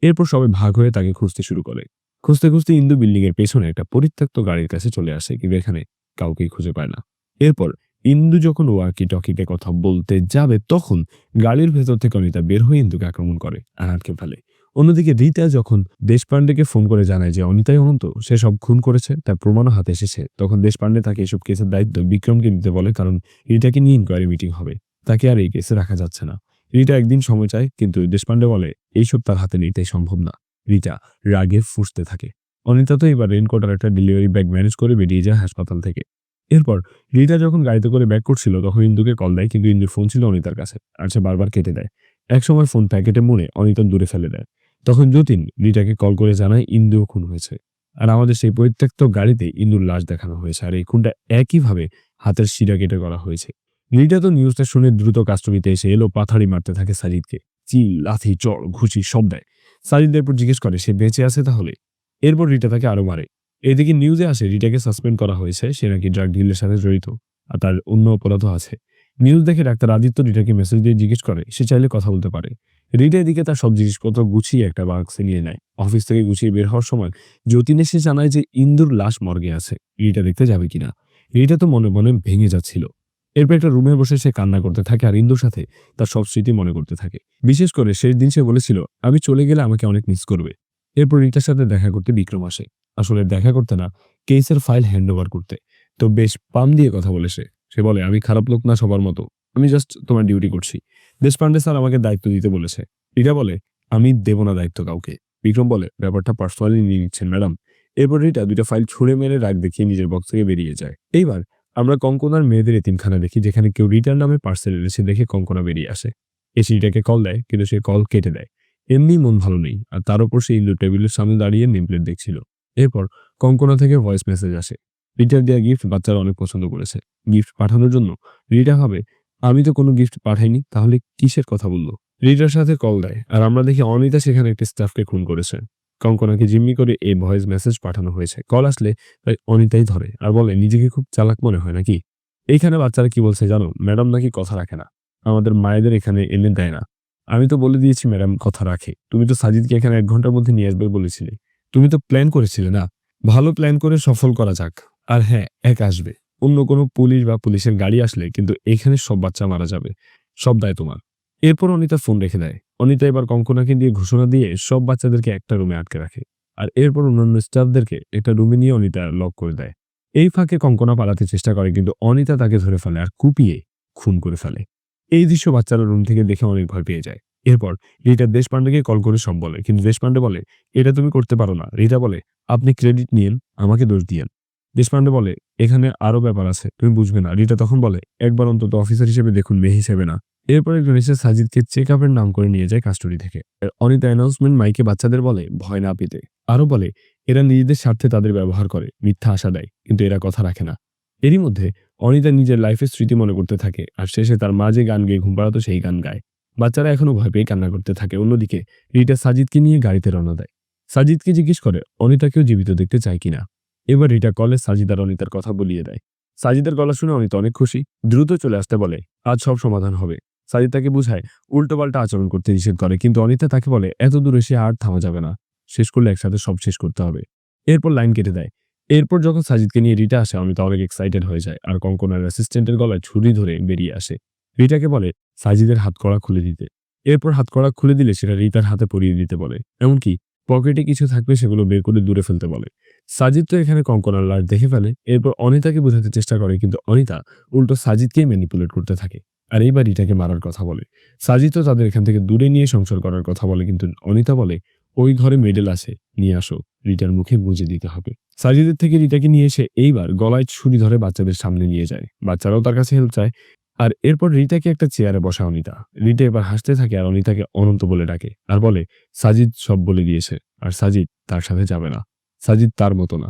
এরপর সবাই ভাগ হয়ে তাকে খুঁজতে শুরু করে। খুঁজতে খুঁজতে ইন্দু বিল্ডিং এর পেছনে একটা পরিত্যক্ত গাড়ির কাছে চলে আসে, কিন্তু এখানে কাউকেই খুঁজে পায় না। এরপর ইন্দু যখন ওয়াকি টকিতে কথা বলতে যাবে, তখন গাড়ির ভেতর থেকে অনিতা বের হয়ে ইন্দুকে আক্রমণ করে আর আটকে ফেলে। অন্যদিকে রিতা যখন দেশপান্ডেকে ফোন করে জানায় যে অনিতাই অনন্ত সে সব খুন করেছে, তার প্রমাণও হাতে এসেছে, তখন দেশপান্ডে তাকে এসব কেসের দায়িত্ব বিক্রমকে নিতে বলে, কারণ রিতাকে নিয়ে ইনকোয়ারি মিটিং হবে, তাকে আর এই কেসে রাখা যাচ্ছে না। রিটা একদিন সময় চায়, কিন্তু দেশপান্ডে বলে এইসব তার হাতে নিতেই সম্ভব না। রিটা রাগে ফুঁসতে থাকে। অনিতা তো এবার রেনকোটার একটা ডেলিভারি ব্যাগ ম্যানেজ করে বেরিয়ে যায় হাসপাতাল থেকে। এরপর রিটা যখন গাড়িতে করে ব্যাক করছিল, তখন ইন্দুকে কল দেয়, কিন্তু ইন্দুর ফোন ছিল অনিতার কাছে, আর সে বারবার কেটে দেয়। একসময় ফোন প্যাকেটে মুড়ে অনিতা দূরে ফেলে দেয়। তখন যতীন রিটাকে কল করে জানায় ইন্দুও খুন হয়েছে, আর আমাদের সেই পরিত্যক্ত গাড়িতে ইন্দুর লাশ দেখানো হয়েছে, আর এই খুনটা একইভাবে হাতের শিরা কেটে করা হয়েছে। রিটা তো নিউজটা শুনে দ্রুত কাস্টমিতে এসে এলো পাথাড়ি মারতে থাকে সাজিদকে। চিল, লাথি, চড়, ঘুষি সব দেয়। সাজিদ এরপর জিজ্ঞেস করে সে বেঁচে আছে তাহলে। এরপর রিটা তাকে আরো মারে। এদিকে নিউজে আসে রিটাকে সাসপেন্ড করা হয়েছে, সে নাকি ড্রাগ ডিলের সাথে জড়িত, আর তার অন্য অপরাধও আছে। নিউজ দেখে ডাক্তার আদিত্য রিটাকে মেসেজ দিয়ে জিজ্ঞেস করে সে চাইলে কথা বলতে পারে। রিটা এদিকে তার সব জিনিসপত্র গুছিয়ে একটা বাক্সে নিয়ে নেয়। অফিস থেকে গুছিয়ে বের হওয়ার সময় যতীন এসে জানায় যে ইন্দুর লাশ মর্গে আছে, রিটা দেখতে যাবে কিনা। রিটা তো মনে মনে ভেঙে যাচ্ছিল। এরপর একটা রুমে বসে সে কান্না করতে থাকে, আর ইন্দুর সাথে তার সব স্মৃতি মনে করতে থাকে। বিশেষ করে শেষ দিন সে বলেছিল আমি চলে গেলে আমাকে অনেক মিস করবে। এরপর রিটার সাথে দেখা করতে বিক্রম আসে। আসলে দেখা করতে না, কেসের ফাইল হ্যান্ড ওভার করতে। তো বেশ পাম দিয়ে কথা বলে সে বলে, আমি খারাপ লোক না সবার মতো, আমি জাস্ট তোমার ডিউটি করছি। দেশপান্ডে স্যার আমাকে দায়িত্ব দিতে বলেছে। রিটা বলে, আমি দেব না দায়িত্ব কাউকে। বিক্রম বলে, ব্যাপারটা পার্সোনালি নিয়ে নিচ্ছেন ম্যাডাম। এরপর রিটা দুইটা ফাইল ছুঁড়ে মেরে রাগ দেখিয়ে নিজের বক্স থেকে বেরিয়ে যায়। এইবার আমরা কঙ্কনার মেয়েদের এতিমখানা দেখি, যেখানে কেউ রিটার নামে পার্সেল এনেছে দেখে কঙ্কনা বেরিয়ে আসে। এসে রিটাকে কল দেয়, কিন্তু সে কল কেটে দেয়। এমনি মন ভালো নেই, আর তার উপর সে ইন্দুর টেবিলের সামনে দাঁড়িয়ে নেমপ্লেট দেখছিল। এরপর কঙ্কনা থেকে ভয়েস মেসেজ আসে, রিটার দেওয়া গিফট বাচ্চারা অনেক পছন্দ করেছে। গিফট পাঠানোর জন্য রিটা ভাবে আমি তো কোনো গিফট পাঠাইনি, তাহলে কিসের কথা বললো। রিটার সাথে কল দেয়, আর আমরা দেখি অনিতা সেখানে একটি স্টাফকে খুন করেছে। কঙ্কনাকে জিম্মি করে এই ভয়েস মেসেজ পাঠানো হয়েছে। কল আসলে তাই অনিতাই ধরে আর বলে নিজেকে খুব চালাক মনে হয় নাকি। এইখানে বাচ্চারা কি বলছে জানো, ম্যাডাম নাকি কথা রাখে না, আমাদের মায়েদের এখানে এনে দেয় না। আমি তো বলে দিয়েছি ম্যাডাম কথা রাখে, তুমি তো সাজিদকে এখানে 1 ঘন্টার মধ্যে নিয়ে আসবে বলেছিলে, তুমি তো প্ল্যান করেছিলে না, ভালো প্ল্যান করে সফল করা যাক। আর হ্যাঁ, এক আসবে, অন্য কোনো পুলিশ বা পুলিশের গাড়ি আসলে কিন্তু এখানে সব বাচ্চা মারা যাবে, সব দায় তোমার। এরপর অনিতা ফোন রেখে দেয়। অনিতা এবার কঙ্কনাকে দিয়ে ঘোষণা দিয়ে সব বাচ্চাদেরকে একটা রুমে আটকে রাখে। আর এরপর অন্যান্য স্টাফদেরকে একটা রুমে নিয়ে অনিতা লক করে দেয়। এই ফাঁকে কঙ্কনা পালাতে চেষ্টা করে কিন্তু অনিতা তাকে ধরে ফেলে আর কুপিয়ে খুন করে ফেলে। এই দৃশ্য বাচ্চারা রুম থেকে দেখে অনেক ভয় পেয়ে যায়। এরপর রিটা দেশপান্ডেকে কল করে সব বলে, কিন্তু দেশপান্ডে বলে এটা তুমি করতে পারো না। রিটা বলে আপনি ক্রেডিট নিয়েন, আমাকে দোষ দিয়েন। দেশপান্ডে বলে এখানে আরো ব্যাপার আছে, তুমি বুঝবে না। রিটা তখন বলে একবার অন্তত অফিসার হিসেবে দেখুন, মেয়ে হিসেবে না। এরপর একজন এসে সাজিদকে চেক আপের নাম করে নিয়ে যায় কাস্টডি থেকে। আর অনিতা অ্যানাউন্সমেন্ট মাইকে বাচ্চাদের বলে ভয় না পেতে। আরো বলে এরা নিজেদের স্বার্থে তাদের ব্যবহার করে, মিথ্যা আশা দেয়, কিন্তু এরা কথা রাখে না। এরই মধ্যে অনিতা নিজের লাইফের স্মৃতি মনে করতে থাকে আর শেষে তার মা যে গান গেয়ে ঘুম পাড়াতো সেই গান গায়। বাচ্চারা এখনো ভয় পেয়ে কান্না করতে থাকে। অন্যদিকে রিটা সাজিদকে নিয়ে গাড়িতে রওনা দেয়। সাজিদকে জিজ্ঞেস করে অনিতাকেও জীবিত দেখতে চায় কিনা। এবার রিটা কলে সাজিদ আর অনিতার কথা বলিয়ে দেয়। সাজিদের গলা শুনে অনিতা অনেক খুশি, দ্রুত চলে আসতে বলে আজ সব সমাধান হবে। সাজিদ তাকে বুঝায় উল্টোপাল্টা আচরণ করতে নিষেধ করে, কিন্তু অনিতা তাকে বলে এত দূরে সে আর থামা যাবে না, শেষ করলে একসাথে সব শেষ করতে হবে। এরপর লাইন কেটে দেয়। এরপর যখন সাজিদকে নিয়ে রিটা আসে অনিতা অনেক এক্সাইটেড হয়ে যায় আর কঙ্কনার অ্যাসিস্ট্যান্টের গলায় ছুরি ধরে বেরিয়ে আসে। রিটাকে বলে সাজিদের হাতকড়া খুলে দিতে। এরপর হাতকড়া খুলে দিলে সেটা রিতার হাতে পরিয়ে দিতে বলে, এমনকি পকেটে কিছু থাকলে সেগুলো বের করে দূরে ফেলতে বলে। সাজিদ তো এখানে কঙ্কনার লাশ দেখে ফেলে। এরপর অনিতাকে বোঝাতে চেষ্টা করে, কিন্তু অনিতা উল্টো সাজিদকেই ম্যানিপুলেট করতে থাকে আর এইবার রিটাকে মারার কথা বলে। সাজিদ তো তাদের এখান থেকে দূরে নিয়ে সংসার করার কথা বলে, কিন্তু অনিতা বলে ওই ঘরে মেডেল আছে, নিয়ে আসো, রিটার মুখে গুঁজে দিতে হবে। সাজিদের থেকে রিটাকে নিয়ে এসে এইবার গলায় ছুরি ধরে বাচ্চাদের সামনে নিয়ে যায়। বাচ্চারাও তার কাছে হেল্প চায়। আর এরপর রিটাকে একটা চেয়ারে বসা অনিতা। রিটা এবার হাসতে থাকে আর অনিতাকে অনন্ত বলে ডাকে আর বলে সাজিদ সব বলে দিয়েছে আর সাজিদ তার সাথে যাবে না, সাজিদ তার মতো না।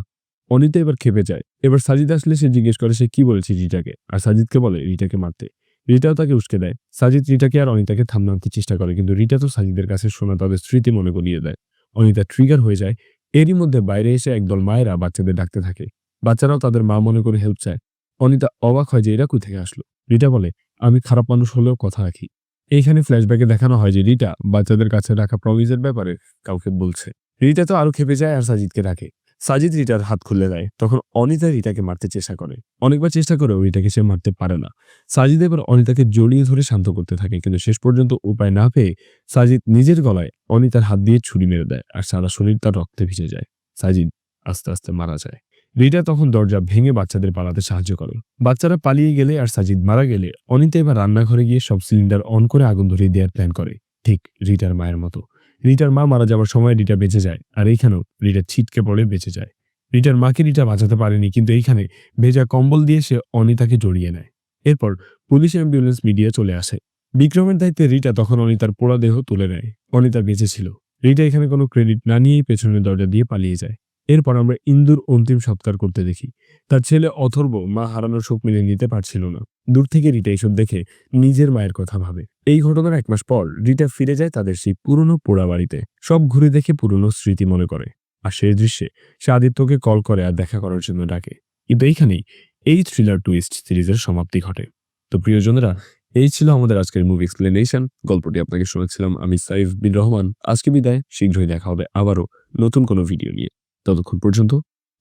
অনিতা এবার খেপে যায়। এবার সাজিদ আসলে সে জিজ্ঞেস করে সে কি বলেছে রিটাকে, আর সাজিদকে বলে রিটাকে মারতে। রিটাও তাকে উস্কে দেয়। সাজিদ রিটাকে আর অনিতাকে থামাতে চেষ্টা করে, কিন্তু রিটা তো সাজিদের কাছে শোনা তাদের স্মৃতি মনে করিয়ে দেয়। অনিতা ট্রিগার হয়ে যায়। এরই মধ্যে বাইরে এসে একদল মায়েরা বাচ্চাদের ডাকতে থাকে। বাচ্চারাও তাদের মা মনে করে হেল্প চায়। অনিতা অবাক হয় যে এরা কোথা থেকে আসলো। রিটা বলে আমি খারাপ মানুষ হলেও কথা রাখি। এইখানে ফ্ল্যাশব্যাকে দেখানো হয় যে রিটা বাচ্চাদের কাছে রাখা প্রমিসের ব্যাপারে কাউকে বলছে। রিটা তো আরো খেপে যায় আর সাজিদকে ডাকে। সাজিদ রিটার হাত খুলে দেয়। তখন অনিতা রিটাকে মারতে চেষ্টা করে। অনেকবার চেষ্টা করেও রিটাকে সে মারতে পারে না। সাজিদ এবার অনিতাকে জড়িয়ে ধরে শান্ত করতে থাকে, কিন্তু শেষ পর্যন্ত উপায় না পেয়ে সাজিদ নিজের গলায় অনিতার হাত দিয়ে ছুরি মেরে দেয় আর সারা শরীর তার রক্তে ভিজে যায়। সাজিদ আস্তে আস্তে মারা যায়। রিটা তখন দরজা ভেঙে বাচ্চাদের পালাতে সাহায্য করে। বাচ্চারা পালিয়ে গেলে আর সাজিদ মারা গেলে অনিতা এবার রান্নাঘরে গিয়ে সব সিলিন্ডার অন করে আগুন ধরিয়ে দেওয়ার প্ল্যান করে, ঠিক রিটার মায়ের মতো। রিটার মা মারা যাওয়ার সময় রিটা বেঁচে যায় আর এইখানেও রিটা ছিটকে পড়ে বেঁচে যায়। রিটার মাকে রিটা বাঁচাতে পারেনি, কিন্তু এইখানে ভেজা কম্বল দিয়ে সে অনিতাকে জড়িয়ে নেয়। এরপর পুলিশ অ্যাম্বুলেন্স মিডিয়া চলে আসে। বিক্রমের দায়িত্বে রিটা তখন অনিতার পোড়া দেহ তুলে নেয়। অনিতা বেঁচে ছিল। রিটা এখানে কোনো ক্রেডিট না নিয়েই পেছনের দরজা দিয়ে পালিয়ে যায়। এরপর আমরা ইন্দুর অন্তিম সৎকার করতে দেখি। তার ছেলে অথর্ব মা হারানোর শোক মেনে নিতে পারছিল না। দূর থেকে রিটা এইসব দেখে নিজের মায়ের কথা ভাবে। এই ঘটনার 1 মাস পর রিটা ফিরে যায় তাদের সেই পুরনো পোড়া বাড়িতে। সব ঘুরে দেখে পুরনো স্মৃতি মনে করে। আর সেই দৃশ্যে সে আদিত্যকে কল করে আর দেখা করার জন্য ডাকে। কিন্তু এইখানেই এই থ্রিলার টুইস্ট সিরিজের সমাপ্তি ঘটে। তো প্রিয়জনেরা, এই ছিল আমাদের আজকের মুভি এক্সপ্লেনেশন। গল্পটি আপনাকে শোনাচ্ছিলাম আমি সাইফ বিন রহমান। আজকে বিদায়, শীঘ্রই দেখা হবে আবারও নতুন কোনো ভিডিও নিয়ে। ততক্ষণ পর্যন্ত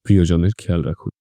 প্রিয়জনের খেয়াল রাখুন।